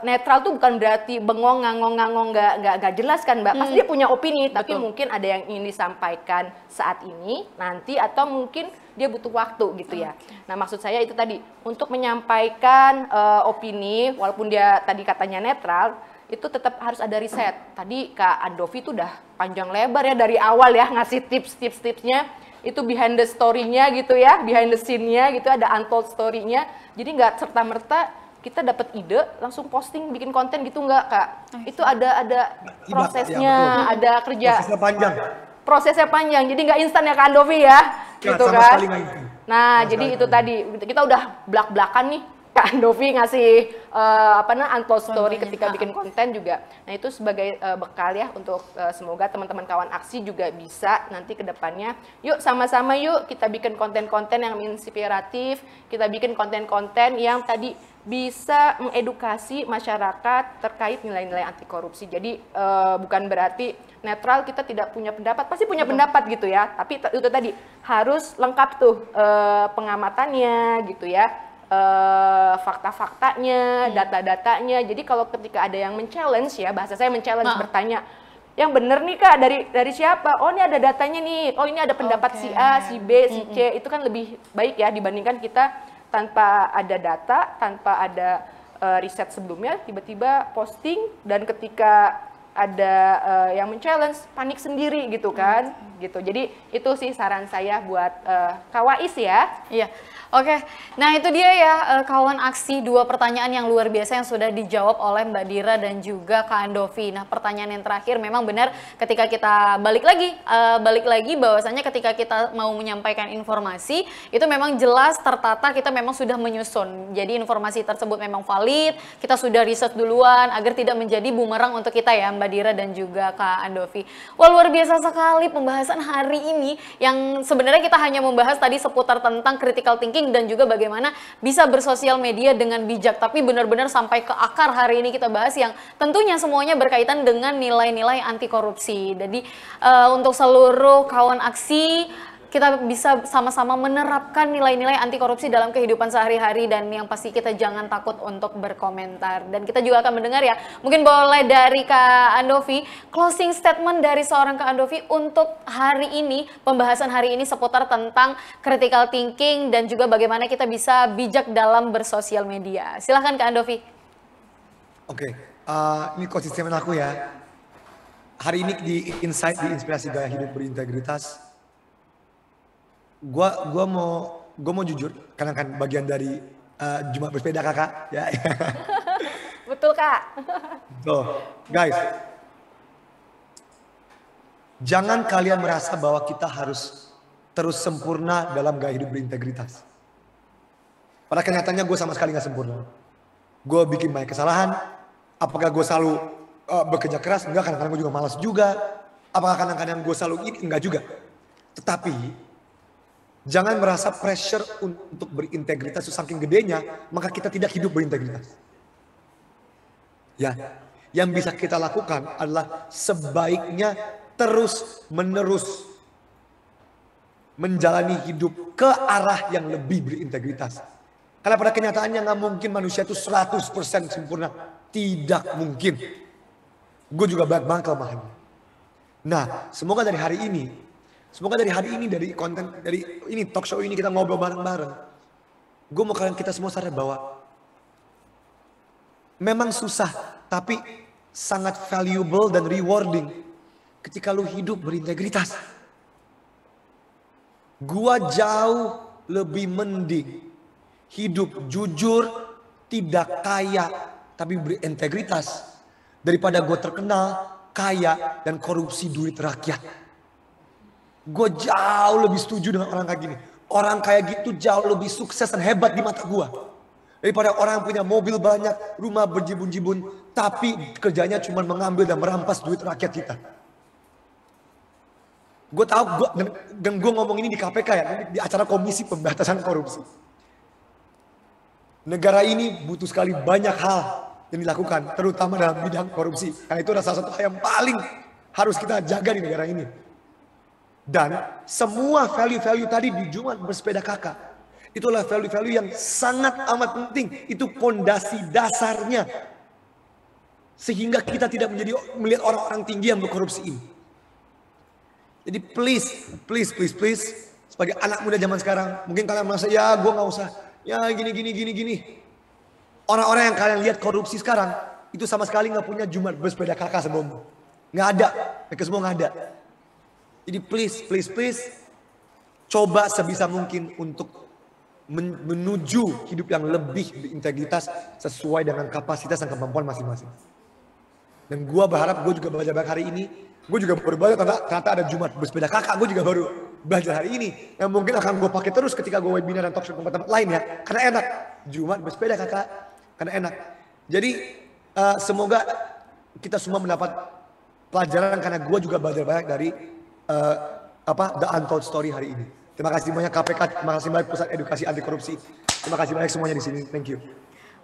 netral tuh bukan berarti bengong ngangong nggak jelas kan Mbak. Pasti dia punya opini, tapi mungkin ada yang ingin disampaikan saat ini, nanti atau mungkin dia butuh waktu gitu ya. Nah maksud saya itu tadi untuk menyampaikan opini walaupun dia tadi katanya netral, itu tetap harus ada riset. Tadi Kak Andovi itu udah panjang lebar ya dari awal ya ngasih tipsnya. Itu behind the story-nya gitu ya, behind the scene-nya gitu, ada untold story-nya. Jadi nggak serta-merta kita dapat ide langsung posting bikin konten gitu nggak Kak. Itu ada prosesnya, ya, ada kerja. Prosesnya panjang. Jadi nggak instan ya Kak Andovi ya, gitu kan. Nah, jadi itu tadi kita udah belak-belakan nih. Kak Andovi ngasih untold story ketika bikin konten juga. Nah itu sebagai bekal ya untuk semoga teman-teman kawan aksi juga bisa nanti ke depannya. Yuk sama-sama yuk kita bikin konten-konten yang inspiratif, kita bikin konten-konten yang tadi bisa mengedukasi masyarakat terkait nilai-nilai anti korupsi. Jadi bukan berarti netral kita tidak punya pendapat, pasti punya pendapat gitu ya. Tapi itu tadi harus lengkap tuh pengamatannya gitu ya. Fakta-faktanya, data-datanya. Jadi kalau ketika ada yang men-challenge ya, bahasa saya men-challenge, bertanya, yang bener nih Kak, dari siapa? Oh ini ada datanya nih, oh ini ada pendapat si A, si B, si C. Itu kan lebih baik ya dibandingkan kita tanpa ada data, tanpa ada riset sebelumnya, tiba-tiba posting dan ketika ada yang men-challenge, panik sendiri gitu kan. Gitu. Jadi itu sih saran saya buat Kak Wais ya. Iya. Oke, nah itu dia ya kawan aksi, 2 pertanyaan yang luar biasa yang sudah dijawab oleh Mbak Dira dan juga Kak Andovi. Nah pertanyaan yang terakhir memang benar ketika kita balik lagi bahwasanya ketika kita mau menyampaikan informasi itu memang jelas tertata, kita memang sudah menyusun. Jadi informasi tersebut memang valid, kita sudah riset duluan agar tidak menjadi bumerang untuk kita ya Mbak Dira dan juga Kak Andovi. Wah luar biasa sekali pembahasan hari ini yang sebenarnya kita hanya membahas tadi seputar tentang critical thinking dan juga bagaimana bisa bersosial media dengan bijak, tapi benar-benar sampai ke akar hari ini kita bahas yang tentunya semuanya berkaitan dengan nilai-nilai anti korupsi. Jadi untuk seluruh kawan aksi kita bisa sama-sama menerapkan nilai-nilai anti korupsi dalam kehidupan sehari-hari dan yang pasti kita jangan takut untuk berkomentar. Dan kita juga akan mendengar ya, mungkin boleh dari Kak Andovi, closing statement dari seorang Kak Andovi untuk hari ini, pembahasan hari ini seputar tentang critical thinking dan juga bagaimana kita bisa bijak dalam bersosial media. Silahkan Kak Andovi. Oke, ini closing statement aku ya. Hari ini di Insight, di Inspirasi Gaya Hidup Berintegritas, Gua mau jujur karena kan bagian dari Jumat Bersepeda kakak ya. Betul Kak. So, guys, jangan kalian merasa bahwa kita harus terus sempurna dalam gaya hidup berintegritas. Pada kenyataannya gue sama sekali nggak sempurna. Gue bikin banyak kesalahan. Apakah gue selalu bekerja keras? Enggak, kadang-kadang gue juga malas juga. Apakah kadang-kadang gue selalu ini? Enggak juga. Tetapi jangan merasa pressure untuk berintegritas itu saking gedenya, maka kita tidak hidup berintegritas. Ya, yang bisa kita lakukan adalah sebaiknya terus menerus menjalani hidup ke arah yang lebih berintegritas. Karena pada kenyataannya nggak mungkin manusia itu 100% sempurna. Tidak mungkin. Gue juga banyak banget kelemahannya. Nah, semoga dari hari ini, dari konten, dari ini talk show ini kita ngobrol bareng-bareng. Gue mau kalian kita semua sadar bahwa memang susah, tapi sangat valuable dan rewarding ketika lu hidup berintegritas. Gue jauh lebih mending hidup jujur, tidak kaya, tapi berintegritas daripada gue terkenal, kaya, dan korupsi duit rakyat. Gue jauh lebih setuju dengan orang kayak gini. Orang kayak gitu jauh lebih sukses dan hebat di mata gue daripada orang yang punya mobil banyak, rumah berjibun-jibun, tapi kerjanya cuma mengambil dan merampas duit rakyat kita. Gue tahu, dan gue ngomong ini di KPK ya, di acara Komisi Pemberantasan Korupsi. Negara ini butuh sekali banyak hal yang dilakukan, terutama dalam bidang korupsi. Karena itu adalah salah satu hal yang paling harus kita jaga di negara ini. Dan semua value-value tadi di Jumat Bersepeda Kakak, itulah value-value yang sangat amat penting. Itu pondasi dasarnya. Sehingga kita tidak melihat orang-orang tinggi yang berkorupsi ini. Jadi please, sebagai anak muda zaman sekarang, mungkin kalian merasa, ya gue gak usah, ya gini. Orang-orang yang kalian lihat korupsi sekarang, itu sama sekali gak punya Jumat Bersepeda Kakak sebelum. Gak ada, mereka semua gak ada. Jadi please, coba sebisa mungkin untuk menuju hidup yang lebih berintegritas sesuai dengan kapasitas dan kemampuan masing-masing. Dan gue berharap, gue juga belajar banyak hari ini, gue juga baru belajar ternyata ada Jumat Bersepeda Kakak, gue juga baru belajar hari ini. Yang mungkin akan gue pakai terus ketika gue webinar dan talk show tempat-tempat lain ya, karena enak. Jumat Bersepeda Kakak, karena enak. Jadi semoga kita semua mendapat pelajaran, karena gue juga belajar banyak dari The Untold Story hari ini. Terima kasih banyak KPK, terima kasih banyak Pusat Edukasi Anti Korupsi. Terima kasih banyak semuanya di sini. Thank you.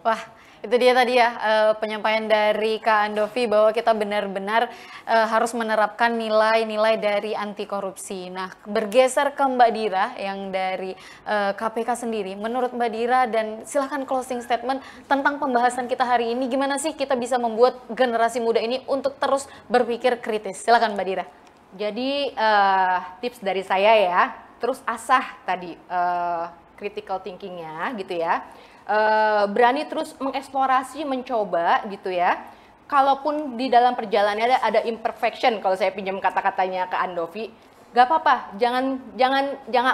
Wah, itu dia tadi ya penyampaian dari Kak Andovi bahwa kita benar-benar harus menerapkan nilai-nilai dari anti korupsi. Nah, bergeser ke Mbak Dira yang dari KPK sendiri. Menurut Mbak Dira, dan silahkan closing statement tentang pembahasan kita hari ini. Gimana sih kita bisa membuat generasi muda ini untuk terus berpikir kritis? Silahkan Mbak Dira. Jadi tips dari saya ya, terus asah tadi critical thinkingnya gitu ya. Berani terus mengeksplorasi, mencoba gitu ya. Kalaupun di dalam perjalanannya ada imperfection, kalau saya pinjam kata-katanya ke Andovi, gak apa-apa, jangan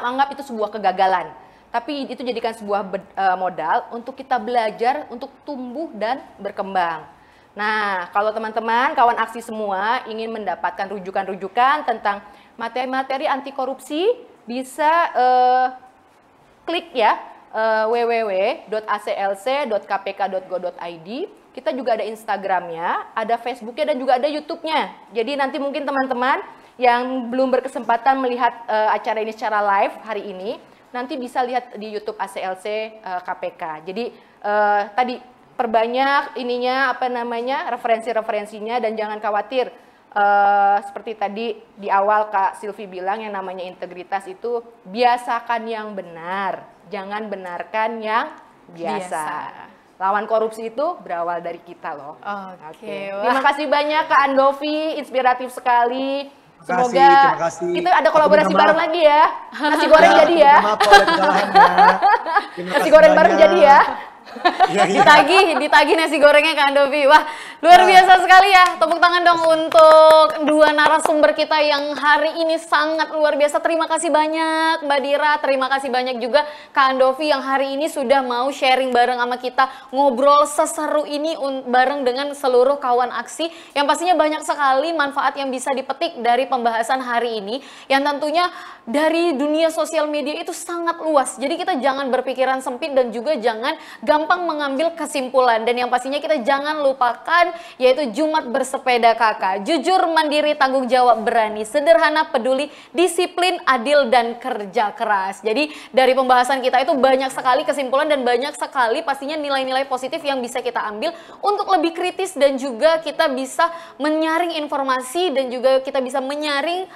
anggap itu sebuah kegagalan. tapi itu jadikan sebuah modal untuk kita belajar untuk tumbuh dan berkembang. Nah, kalau teman-teman, kawan aksi semua ingin mendapatkan rujukan-rujukan tentang materi-materi anti korupsi, bisa klik ya www.aclc.kpk.go.id. Kita juga ada Instagramnya, ada Facebooknya, dan juga ada YouTube-nya. Jadi nanti mungkin teman-teman yang belum berkesempatan melihat acara ini secara live hari ini, nanti bisa lihat di YouTube ACLC KPK. Jadi tadi perbanyak ininya referensi-referensinya, dan jangan khawatir. Seperti tadi di awal Kak Silvi bilang, yang namanya integritas itu biasakan yang benar, jangan benarkan yang biasa. Lawan korupsi itu berawal dari kita loh. Oke. Terima kasih banyak Kak Andovi, inspiratif sekali. Semoga terima kasih. kita ada kolaborasi bareng lagi ya. Nasi goreng jadi ya. Nasi goreng bareng jadi ya. Ditagih nasi gorengnya Kak Andovi. Wah, luar biasa sekali ya. Tepuk tangan dong untuk dua narasumber kita yang hari ini sangat luar biasa. Terima kasih banyak Mbak Dira, terima kasih banyak juga Kak Andovi yang hari ini sudah mau sharing bareng sama kita, ngobrol seseru ini bareng dengan seluruh kawan aksi, yang pastinya banyak sekali manfaat yang bisa dipetik dari pembahasan hari ini, yang tentunya dari dunia sosial media itu sangat luas. Jadi kita jangan berpikiran sempit dan juga jangan gampang mengambil kesimpulan. Dan yang pastinya kita jangan lupakan yaitu Jumat bersepeda kakak. Jujur, mandiri, tanggung jawab, berani, sederhana, peduli, disiplin, adil, dan kerja keras. Jadi dari pembahasan kita itu banyak sekali kesimpulan dan banyak sekali pastinya nilai-nilai positif yang bisa kita ambil untuk lebih kritis, dan juga kita bisa menyaring informasi dan juga kita bisa menyaring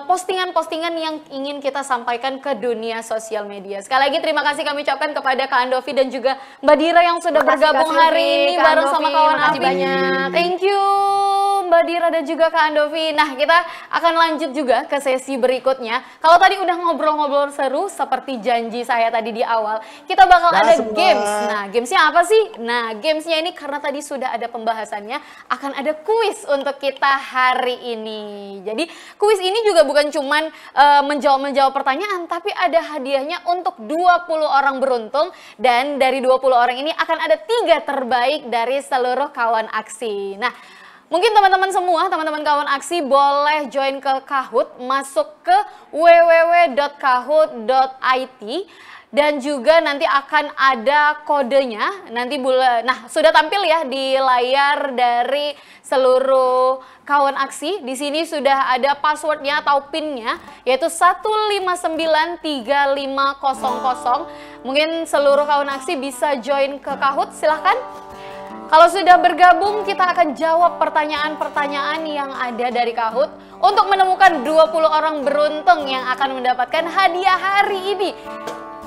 postingan-postingan yang ingin kita sampaikan ke dunia sosial media. Sekali lagi terima kasih kami ucapkan kepada Kak Andovi dan juga Mbak Dira yang sudah bergabung hari ini bareng sama kawan aksi. Banyak. Thank you Mbak Dira dan juga Kak Andovi. Nah, kita akan lanjut juga ke sesi berikutnya. Kalau tadi udah ngobrol-ngobrol seru seperti janji saya tadi di awal, kita bakal ada games. Nah, gamesnya apa sih? Nah, gamesnya ini karena tadi sudah ada pembahasannya, akan ada kuis untuk kita hari ini. Jadi kuis ini juga bukan cuman menjawab pertanyaan, tapi ada hadiahnya untuk 20 orang beruntung, dan dari 20 orang ini akan ada 3 terbaik dari seluruh kawan aksi. Nah, mungkin teman-teman semua, teman-teman kawan aksi boleh join ke Kahoot, masuk ke www.kahoot.it, dan juga nanti akan ada kodenya. Nanti sudah tampil ya di layar dari seluruh kawan aksi. Di sini sudah ada passwordnya atau pinnya, yaitu 1593500. Mungkin seluruh kawan aksi bisa join ke Kahoot, silahkan. Kalau sudah bergabung, kita akan jawab pertanyaan-pertanyaan yang ada dari Kahoot untuk menemukan 20 orang beruntung yang akan mendapatkan hadiah hari ini.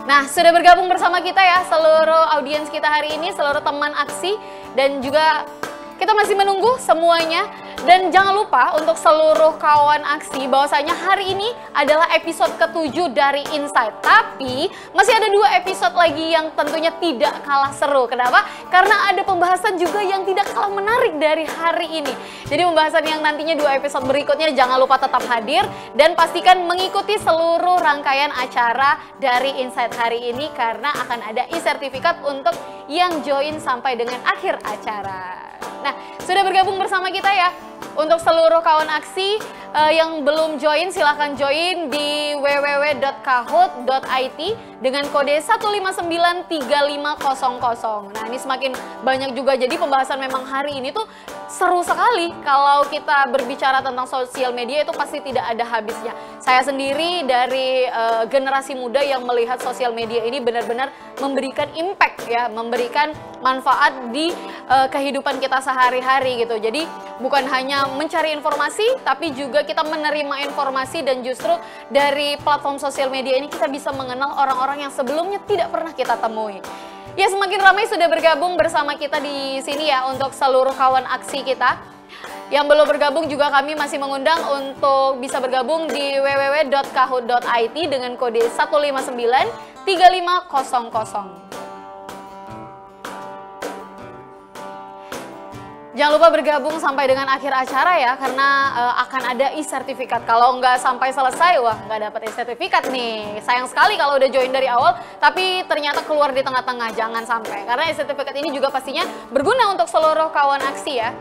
Nah, sudah bergabung bersama kita ya seluruh audiens kita hari ini, seluruh teman aksi, dan juga kita masih menunggu semuanya. Dan jangan lupa untuk seluruh kawan aksi bahwasanya hari ini adalah episode ke-7 dari Insight. Tapi masih ada 2 episode lagi yang tentunya tidak kalah seru. Kenapa? Karena ada pembahasan juga yang tidak kalah menarik dari hari ini. Jadi pembahasan yang nantinya 2 episode berikutnya jangan lupa tetap hadir dan pastikan mengikuti seluruh rangkaian acara dari Insight hari ini, karena akan ada e-sertifikat untuk yang join sampai dengan akhir acara. Nah, sudah bergabung bersama kita ya. Untuk seluruh kawan aksi yang belum join, silahkan join di www.kahoot.it dengan kode 1593500. Nah, ini semakin banyak juga, jadi pembahasan memang hari ini tuh seru sekali. Kalau kita berbicara tentang sosial media itu pasti tidak ada habisnya. Saya sendiri dari generasi muda yang melihat sosial media ini benar-benar memberikan impact ya, memberikan manfaat di kehidupan kita sehari-hari gitu. Jadi bukan hanya mencari informasi, tapi juga kita menerima informasi, dan justru dari platform sosial media ini kita bisa mengenal orang-orang yang sebelumnya tidak pernah kita temui. Ya, semakin ramai sudah bergabung bersama kita di sini ya untuk seluruh kawan aksi kita. Yang belum bergabung juga kami masih mengundang untuk bisa bergabung di www.kahoot.it dengan kode 1593500. Jangan lupa bergabung sampai dengan akhir acara ya, karena akan ada e-sertifikat. Kalau nggak sampai selesai, wah nggak dapat e-sertifikat nih. Sayang sekali kalau udah join dari awal, tapi ternyata keluar di tengah-tengah. Jangan sampai, karena e-sertifikat ini juga pastinya berguna untuk seluruh kawan aksi ya.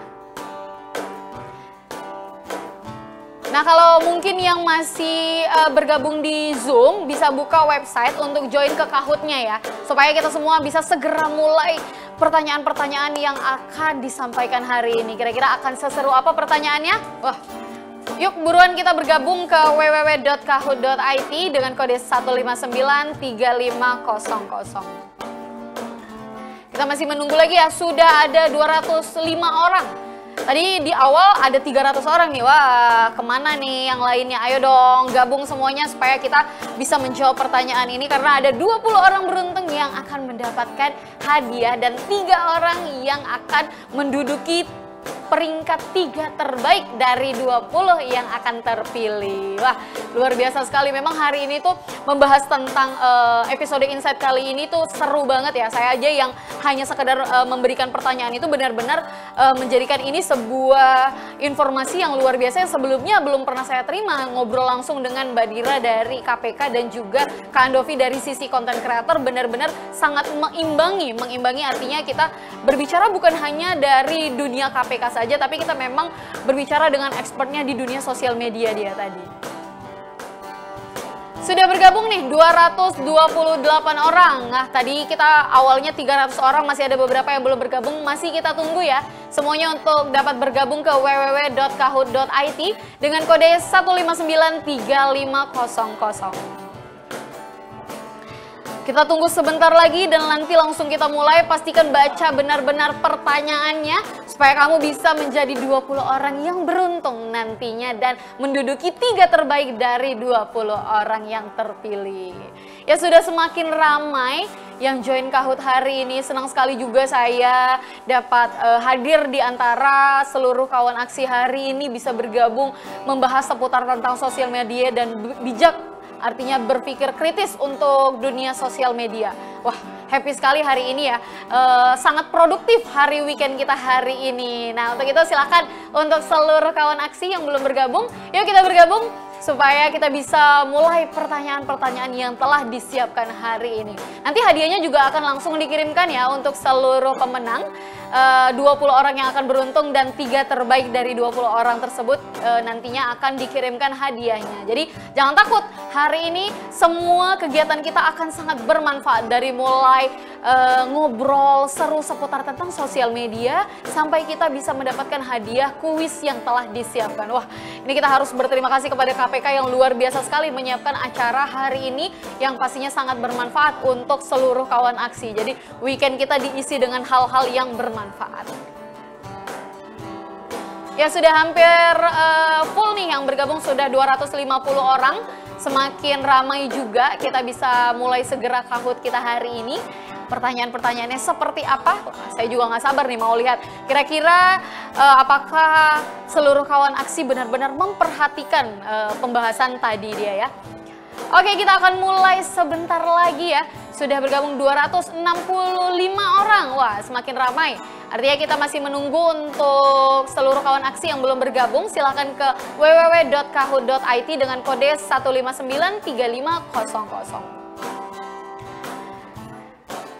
Nah, kalau mungkin yang masih bergabung di Zoom, bisa buka website untuk join ke Kahoot-nya ya. Supaya kita semua bisa segera mulai pertanyaan-pertanyaan yang akan disampaikan hari ini. Kira-kira akan seseru apa pertanyaannya? Wah, yuk buruan kita bergabung ke www.kahoot.it dengan kode 1593500. Kita masih menunggu lagi ya, sudah ada 205 orang. Tadi di awal ada 300 orang nih, wah kemana nih yang lainnya? Ayo dong gabung semuanya supaya kita bisa menjawab pertanyaan ini. Karena ada 20 orang beruntung yang akan mendapatkan hadiah dan 3 orang yang akan menduduki peringkat 3 terbaik dari 20 yang akan terpilih. Wah, luar biasa sekali. Memang hari ini tuh membahas tentang episode Insight kali ini tuh seru banget ya. Saya aja yang hanya sekedar memberikan pertanyaan itu benar-benar menjadikan ini sebuah informasi yang luar biasa yang sebelumnya belum pernah saya terima. Ngobrol langsung dengan Mbak Dira dari KPK dan juga Kak Andovi dari sisi content creator, benar-benar sangat mengimbangi. Mengimbangi artinya kita berbicara bukan hanya dari dunia KPK saja, tapi kita memang berbicara dengan expertnya di dunia sosial media dia tadi. Sudah bergabung nih 228 orang. Nah, tadi kita awalnya 300 orang, masih ada beberapa yang belum bergabung, masih kita tunggu ya. Semuanya untuk dapat bergabung ke www.kahoot.it dengan kode 1593500. Kita tunggu sebentar lagi dan nanti langsung kita mulai. Pastikan baca benar-benar pertanyaannya supaya kamu bisa menjadi 20 orang yang beruntung nantinya dan menduduki 3 terbaik dari 20 orang yang terpilih. Ya sudah semakin ramai yang join Kahoot hari ini. Senang sekali juga saya dapat hadir di antara seluruh kawan aksi hari ini, bisa bergabung membahas seputar tentang sosial media dan bijak. Artinya berpikir kritis untuk dunia sosial media. Wah, happy sekali hari ini ya. Sangat produktif hari weekend kita hari ini. Nah, untuk itu silakan untuk seluruh kawan aksi yang belum bergabung, yuk kita bergabung supaya kita bisa mulai pertanyaan-pertanyaan yang telah disiapkan hari ini. Nanti hadiahnya juga akan langsung dikirimkan ya untuk seluruh pemenang. 20 orang yang akan beruntung dan 3 terbaik dari 20 orang tersebut nantinya akan dikirimkan hadiahnya. Jadi jangan takut, hari ini semua kegiatan kita akan sangat bermanfaat, dari mulai ngobrol seru seputar tentang sosial media sampai kita bisa mendapatkan hadiah kuis yang telah disiapkan. Wah, ini kita harus berterima kasih kepada KPK yang luar biasa sekali menyiapkan acara hari ini yang pastinya sangat bermanfaat untuk seluruh kawan aksi. Jadi weekend kita diisi dengan hal-hal yang bermanfaat. Ya sudah hampir full nih yang bergabung, sudah 250 orang. Semakin ramai juga, kita bisa mulai segera Kahoot kita hari ini. Pertanyaan-pertanyaannya seperti apa? Saya juga nggak sabar nih mau lihat. Kira-kira apakah seluruh kawan aksi benar-benar memperhatikan pembahasan tadi dia ya? Oke, kita akan mulai sebentar lagi ya. Sudah bergabung 265 orang. Wah, semakin ramai. Artinya kita masih menunggu untuk seluruh kawan aksi yang belum bergabung. Silahkan ke www.kahoot.it dengan kode 1593500.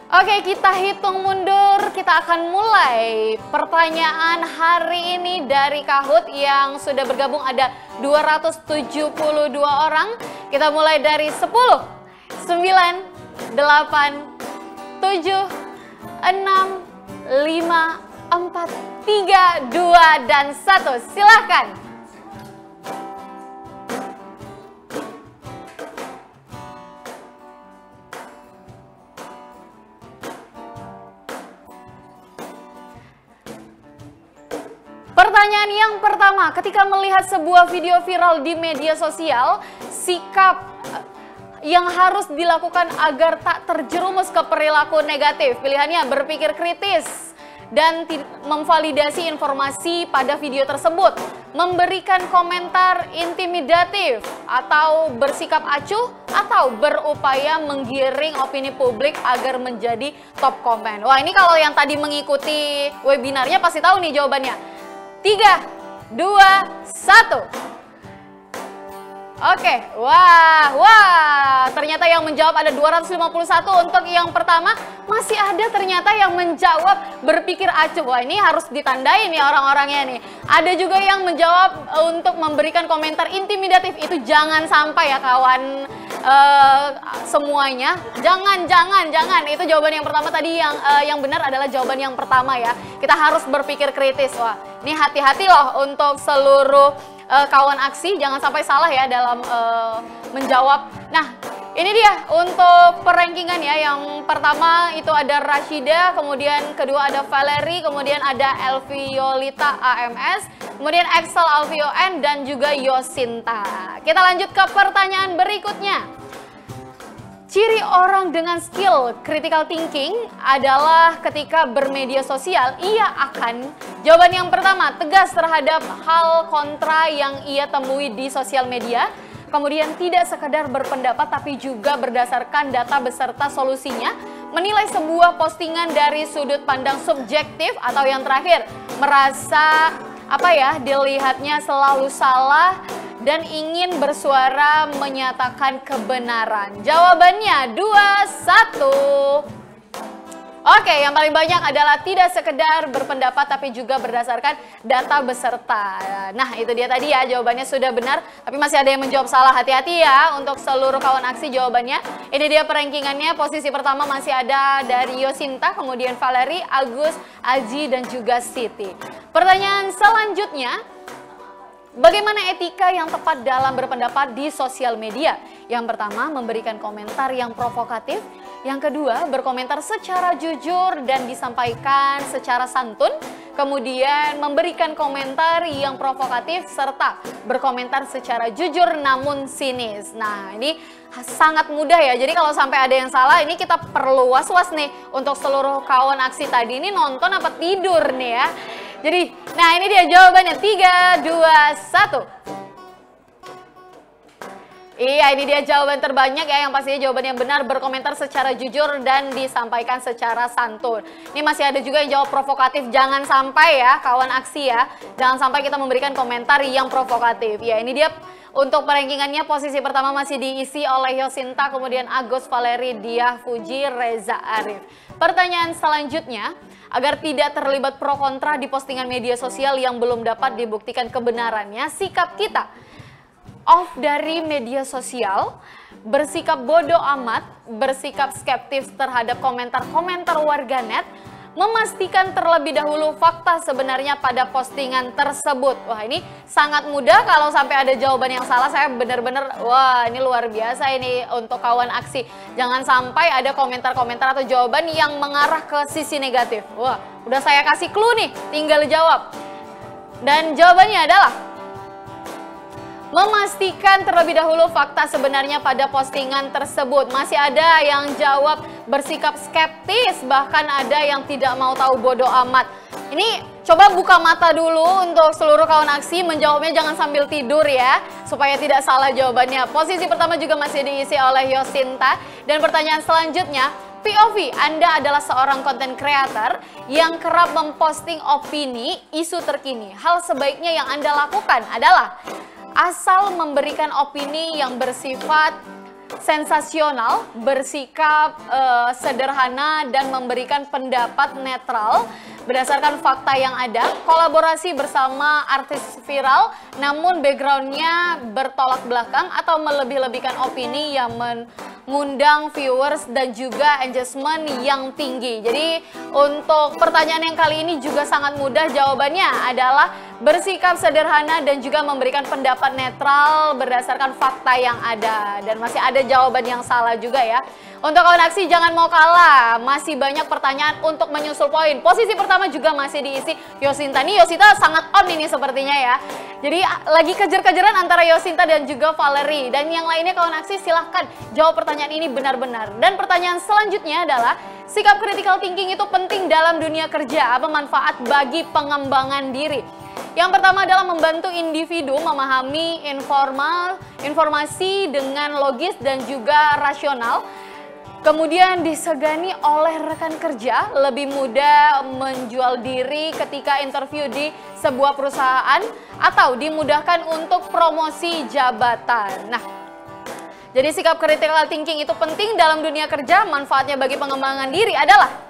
Oke, kita hitung mundur. Kita akan mulai pertanyaan hari ini dari Kahoot yang sudah bergabung ada 272 orang. Kita mulai dari 10, 9, 8, 7, 6, 5, 4, 3, 2, dan 1. Silahkan. Pertanyaan yang pertama, ketika melihat sebuah video viral di media sosial, sikap yang harus dilakukan agar tak terjerumus ke perilaku negatif. Pilihannya berpikir kritis, dan memvalidasi informasi pada video tersebut, memberikan komentar intimidatif, atau bersikap acuh, atau berupaya menggiring opini publik agar menjadi top komen. Wah, ini kalau yang tadi mengikuti webinarnya pasti tahu nih jawabannya. 3, 2, 1. Oke, wah, ternyata yang menjawab ada 251 untuk yang pertama. Masih ada ternyata yang menjawab berpikir acuh. Wah, ini harus ditandai nih orang-orangnya nih. Ada juga yang menjawab untuk memberikan komentar intimidatif. Itu jangan sampai ya kawan semuanya. Jangan. Itu jawaban yang pertama tadi, yang benar adalah jawaban yang pertama ya. Kita harus berpikir kritis. Wah, ini hati-hati loh untuk seluruh kawan aksi, jangan sampai salah ya dalam menjawab. Nah, ini dia untuk perankingan ya. Yang pertama itu ada Rashida, kemudian kedua ada Valerie, kemudian ada Elviolita AMS, kemudian Excel Alvio N, dan juga Yosinta. Kita lanjut ke pertanyaan berikutnya. Ciri orang dengan skill critical thinking adalah ketika bermedia sosial, ia akan, jawaban yang pertama, tegas terhadap hal kontra yang ia temui di sosial media. Kemudian tidak sekedar berpendapat tapi juga berdasarkan data beserta solusinya. Menilai sebuah postingan dari sudut pandang subjektif, atau yang terakhir, merasa dilihatnya selalu salah dan ingin bersuara menyatakan kebenaran. Jawabannya 2, 1. Oke, yang paling banyak adalah tidak sekedar berpendapat tapi juga berdasarkan data beserta. Nah, itu dia tadi ya, jawabannya sudah benar, tapi masih ada yang menjawab salah. Hati-hati ya untuk seluruh kawan aksi jawabannya. Ini dia perankingannya. Posisi pertama masih ada dari Yosinta, kemudian Valerie, Agus, Aji, dan juga Siti. Pertanyaan selanjutnya, bagaimana etika yang tepat dalam berpendapat di sosial media? Yang pertama, memberikan komentar yang provokatif. Yang kedua, berkomentar secara jujur dan disampaikan secara santun. Kemudian, memberikan komentar yang provokatif serta berkomentar secara jujur namun sinis. Nah, ini sangat mudah ya. Jadi kalau sampai ada yang salah, ini kita perlu was-was nih untuk seluruh kawan aksi tadi. Ini nonton apa tidur nih ya. Jadi, nah ini dia jawabannya. 3, 2, 1. Iya, ini dia jawaban terbanyak ya, yang pastinya jawaban yang benar, berkomentar secara jujur dan disampaikan secara santun. Ini masih ada juga yang jawab provokatif, jangan sampai ya kawan aksi ya, jangan sampai kita memberikan komentar yang provokatif. Ya, ini dia untuk perankingannya. Posisi pertama masih diisi oleh Yosinta, kemudian Agus, Valerie, Diah, Fuji, Reza, Arif. Pertanyaan selanjutnya, agar tidak terlibat pro kontra di postingan media sosial yang belum dapat dibuktikan kebenarannya, sikap kita off dari media sosial, bersikap bodoh amat, bersikap skeptis terhadap komentar-komentar warganet, memastikan terlebih dahulu fakta sebenarnya pada postingan tersebut. Wah, ini sangat mudah. Kalau sampai ada jawaban yang salah, saya benar-benar, wah ini luar biasa ini untuk kawan aksi. Jangan sampai ada komentar-komentar atau jawaban yang mengarah ke sisi negatif. Wah, udah saya kasih clue nih, tinggal jawab. Dan jawabannya adalah memastikan terlebih dahulu fakta sebenarnya pada postingan tersebut. Masih ada yang jawab bersikap skeptis, bahkan ada yang tidak mau tahu, bodoh amat. Ini coba buka mata dulu untuk seluruh kawan aksi, menjawabnya jangan sambil tidur ya, supaya tidak salah jawabannya. Posisi pertama juga masih diisi oleh Yosinta. Dan pertanyaan selanjutnya, POV, Anda adalah seorang content creator yang kerap memposting opini, isu terkini. Hal sebaiknya yang Anda lakukan adalah asal memberikan opini yang bersifat sensasional, bersikap sederhana, dan memberikan pendapat netral berdasarkan fakta yang ada, kolaborasi bersama artis viral, namun backgroundnya bertolak belakang atau melebih-lebihkan opini yang mengundang viewers dan juga engagement yang tinggi. Jadi untuk pertanyaan yang kali ini juga sangat mudah, jawabannya adalah bersikap sederhana dan juga memberikan pendapat netral berdasarkan fakta yang ada. Dan masih ada jawaban yang salah juga ya. Untuk kawan aksi jangan mau kalah, masih banyak pertanyaan untuk menyusul poin. Posisi pertama juga masih diisi Yosinta. Nih Yosinta sangat on ini sepertinya ya. Jadi lagi kejar-kejaran antara Yosinta dan juga Valerie. Dan yang lainnya kawan aksi silahkan jawab pertanyaan ini benar-benar. Dan pertanyaan selanjutnya adalah, sikap critical thinking itu penting dalam dunia kerja, apa manfaat bagi pengembangan diri? Yang pertama adalah membantu individu memahami informasi dengan logis dan juga rasional. Kemudian disegani oleh rekan kerja, lebih mudah menjual diri ketika interview di sebuah perusahaan atau dimudahkan untuk promosi jabatan. Nah, jadi sikap critical thinking itu penting dalam dunia kerja, manfaatnya bagi pengembangan diri adalah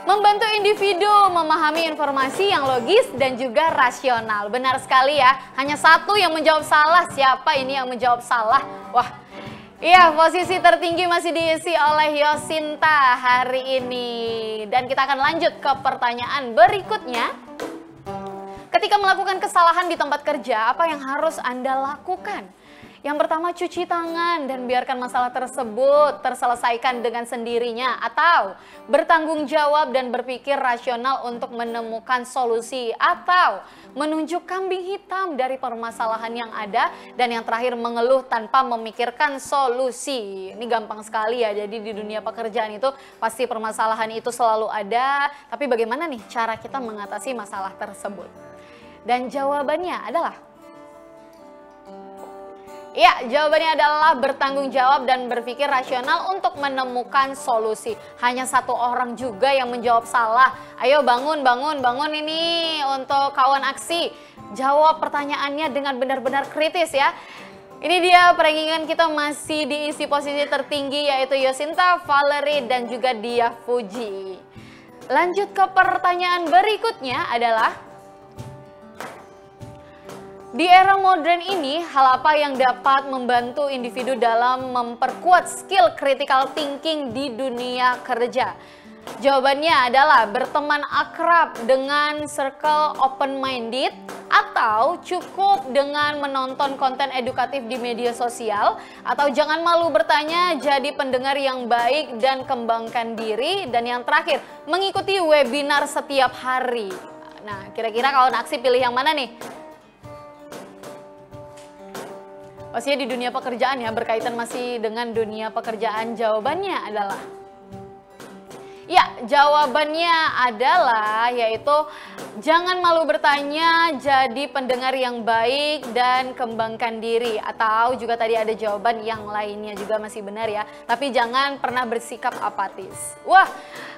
membantu individu memahami informasi yang logis dan juga rasional. Benar sekali ya, hanya satu yang menjawab salah. Siapa ini yang menjawab salah? Wah, iya, posisi tertinggi masih diisi oleh Yosinta hari ini. Dan kita akan lanjut ke pertanyaan berikutnya. Ketika melakukan kesalahan di tempat kerja, apa yang harus Anda lakukan? Yang pertama, cuci tangan dan biarkan masalah tersebut terselesaikan dengan sendirinya, atau bertanggung jawab dan berpikir rasional untuk menemukan solusi, atau menunjuk kambing hitam dari permasalahan yang ada, dan yang terakhir mengeluh tanpa memikirkan solusi. Ini gampang sekali ya, jadi di dunia pekerjaan itu pasti permasalahan itu selalu ada, tapi bagaimana nih cara kita mengatasi masalah tersebut? Dan jawabannya adalah, ya, jawabannya adalah bertanggung jawab dan berpikir rasional untuk menemukan solusi. Hanya satu orang juga yang menjawab salah. Ayo bangun ini untuk kawan aksi. Jawab pertanyaannya dengan benar-benar kritis ya. Ini dia perankingan kita masih diisi posisi tertinggi, yaitu Yosinta, Valerie, dan juga Dia Fuji. Lanjut ke pertanyaan berikutnya adalah, di era modern ini, hal apa yang dapat membantu individu dalam memperkuat skill critical thinking di dunia kerja? Jawabannya adalah berteman akrab dengan circle open-minded, atau cukup dengan menonton konten edukatif di media sosial, atau jangan malu bertanya, jadi pendengar yang baik dan kembangkan diri, dan yang terakhir, mengikuti webinar setiap hari. Nah, kira-kira kawan aksi pilih yang mana nih? Pastinya di dunia pekerjaan ya, berkaitan masih dengan dunia pekerjaan. Jawabannya adalah, ya, jawabannya adalah yaitu jangan malu bertanya, jadi pendengar yang baik dan kembangkan diri. Atau juga tadi ada jawaban yang lainnya juga masih benar ya, tapi jangan pernah bersikap apatis. Wah,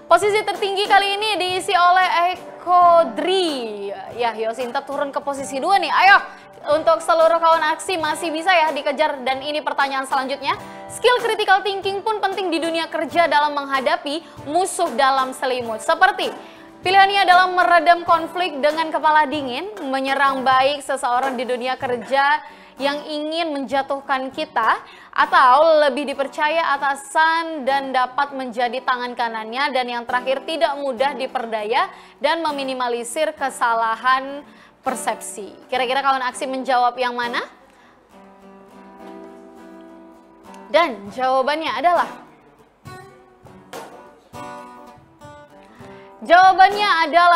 posisi tertinggi kali ini diisi oleh Eko Dri. Ya, Yosinta turun ke posisi 2 nih. Ayo, untuk seluruh kawan aksi masih bisa ya dikejar. Dan ini pertanyaan selanjutnya. Skill critical thinking pun penting di dunia kerja dalam menghadapi musuh dalam selimut. Seperti pilihannya adalah meredam konflik dengan kepala dingin, menyerang baik seseorang di dunia kerja yang ingin menjatuhkan kita, atau lebih dipercaya atasan dan dapat menjadi tangan kanannya, dan yang terakhir tidak mudah diperdaya dan meminimalisir kesalahan persepsi. Kira-kira kawan aksi menjawab yang mana? Dan jawabannya adalah,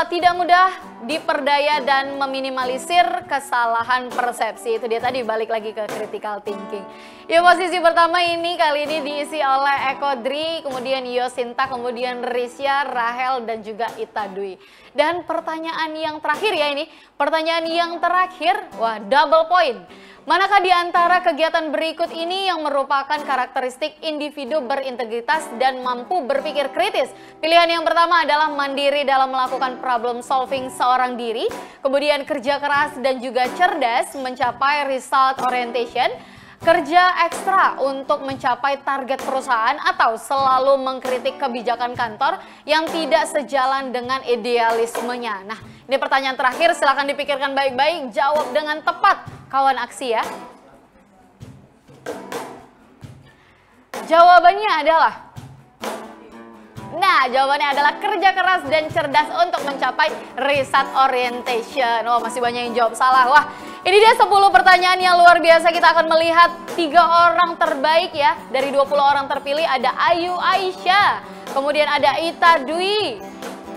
tidak mudah diperdaya dan meminimalisir kesalahan persepsi. Itu dia tadi, balik lagi ke critical thinking. Ya, posisi pertama ini kali ini diisi oleh Eko Dri, kemudian Yosinta, kemudian Risya, Rahel, dan juga Ita Dwi. Dan pertanyaan yang terakhir ya ini, pertanyaan yang terakhir, wah, double point. Manakah di antara kegiatan berikut ini yang merupakan karakteristik individu berintegritas dan mampu berpikir kritis? Pilihan yang pertama adalah mandiri dalam melakukan problem solving seorang diri, kemudian kerja keras dan juga cerdas mencapai result orientation, kerja ekstra untuk mencapai target perusahaan, atau selalu mengkritik kebijakan kantor yang tidak sejalan dengan idealismenya. Nah, ini pertanyaan terakhir, silahkan dipikirkan baik-baik, jawab dengan tepat kawan aksi ya. Jawabannya adalah, nah, salah. Jawabannya adalah kerja keras dan cerdas untuk mencapai result orientation. Oh, masih banyak yang jawab salah. Wah, ini dia 10 pertanyaan yang luar biasa. Kita akan melihat 3 orang terbaik ya. Dari 20 orang terpilih ada Ayu Aisyah, kemudian ada Ita Dwi,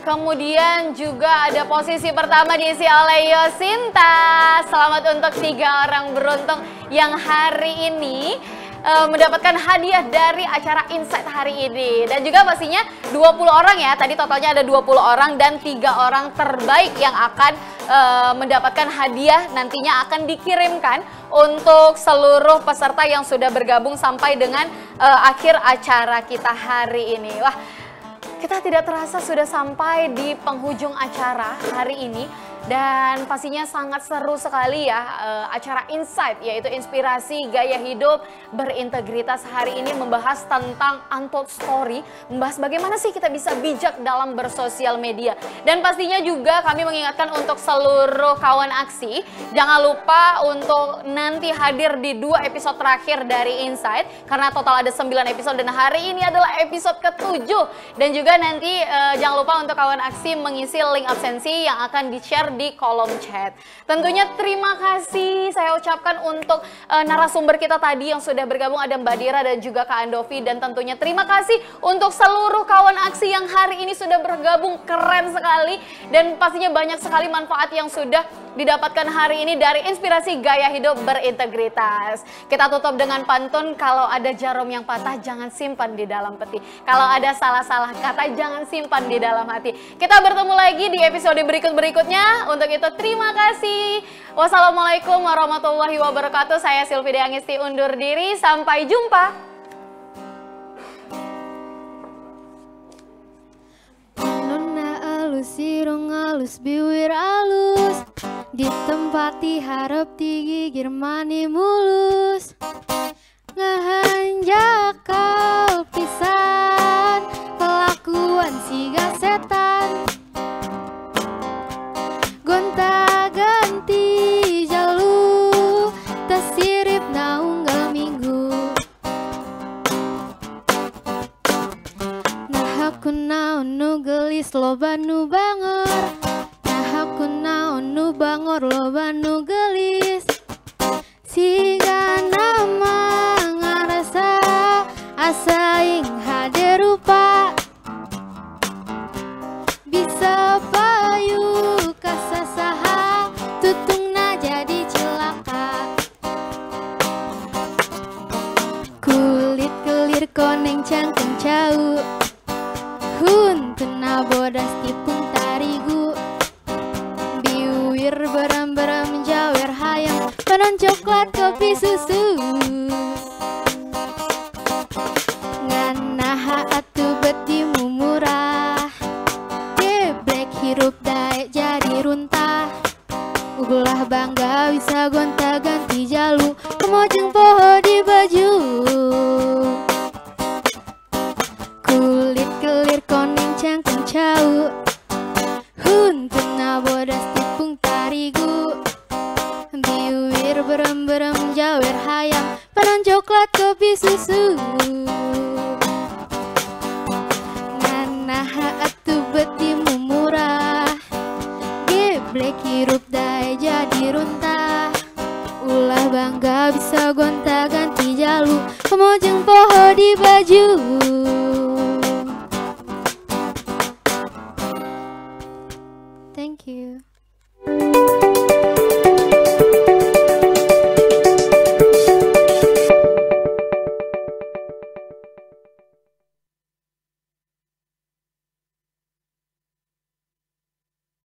kemudian juga ada posisi pertama diisi oleh Yosinta. Selamat untuk 3 orang beruntung yang hari ini mendapatkan hadiah dari acara Insight hari ini. Dan juga pastinya 20 orang ya, tadi totalnya ada 20 orang dan 3 orang terbaik yang akan mendapatkan hadiah nantinya akan dikirimkan untuk seluruh peserta yang sudah bergabung sampai dengan akhir acara kita hari ini. Wah, kita tidak terasa sudah sampai di penghujung acara hari ini. Dan pastinya sangat seru sekali ya acara Insight, yaitu inspirasi gaya hidup berintegritas hari ini membahas tentang untold story, membahas bagaimana sih kita bisa bijak dalam bersosial media. Dan pastinya juga kami mengingatkan untuk seluruh kawan aksi, jangan lupa untuk nanti hadir di 2 episode terakhir dari Insight, karena total ada 9 episode dan hari ini adalah episode ke-7. Dan juga nanti jangan lupa untuk kawan aksi mengisi link absensi yang akan di-share di kolom chat. Tentunya terima kasih saya ucapkan untuk narasumber kita tadi yang sudah bergabung, ada Mbak Dira dan juga Kak Andovi. Dan tentunya terima kasih untuk seluruh kawan aksi yang hari ini sudah bergabung, keren sekali. Dan pastinya banyak sekali manfaat yang sudah didapatkan hari ini dari inspirasi gaya hidup berintegritas. Kita tutup dengan pantun, kalau ada jarum yang patah jangan simpan di dalam peti. Kalau ada salah-salah kata jangan simpan di dalam hati. Kita bertemu lagi di episode berikut-berikutnya. Untuk itu terima kasih. Wassalamualaikum warahmatullahi wabarakatuh. Saya Silvi Deangisti undur diri. Sampai jumpa. Nona alus irung alus biwir alus, ditempati harap digigir mani mulus. Ngahanjak kau pisan, kelakuan siga setan. Gonta ganti jalu, tersirip naunggal minggu. Nah aku naon nu gelis loba nu bangor, nah aku naon nu bangor loba nu gelis. Siga nama ngarasa asaing hade rupa, bisa payu kasasaha tutungna jadi cilaka. Kulit kelir koneng cangkeng cau, huntuna bodas tipung tarigu. Biwir beram-beram jawer hayang, panon coklat kopi susu. Nganaha atuh betimu murah, geblek hirup daek jadi runtah. Ulah bangga bisa gonta ganti jalu, kemojeng poho di baju. Kulit kelir koneng cangkeng cau, huntuna bodas tipung tarigu. Biwir berem-berem jawer hayam, panon coklat kopi susu. Nganaha atuh betimu murah, geblek hirup dae jadi runtah. Ulah bangga bisa gonta ganti jalu, kemojeng poho di baju. Thank you.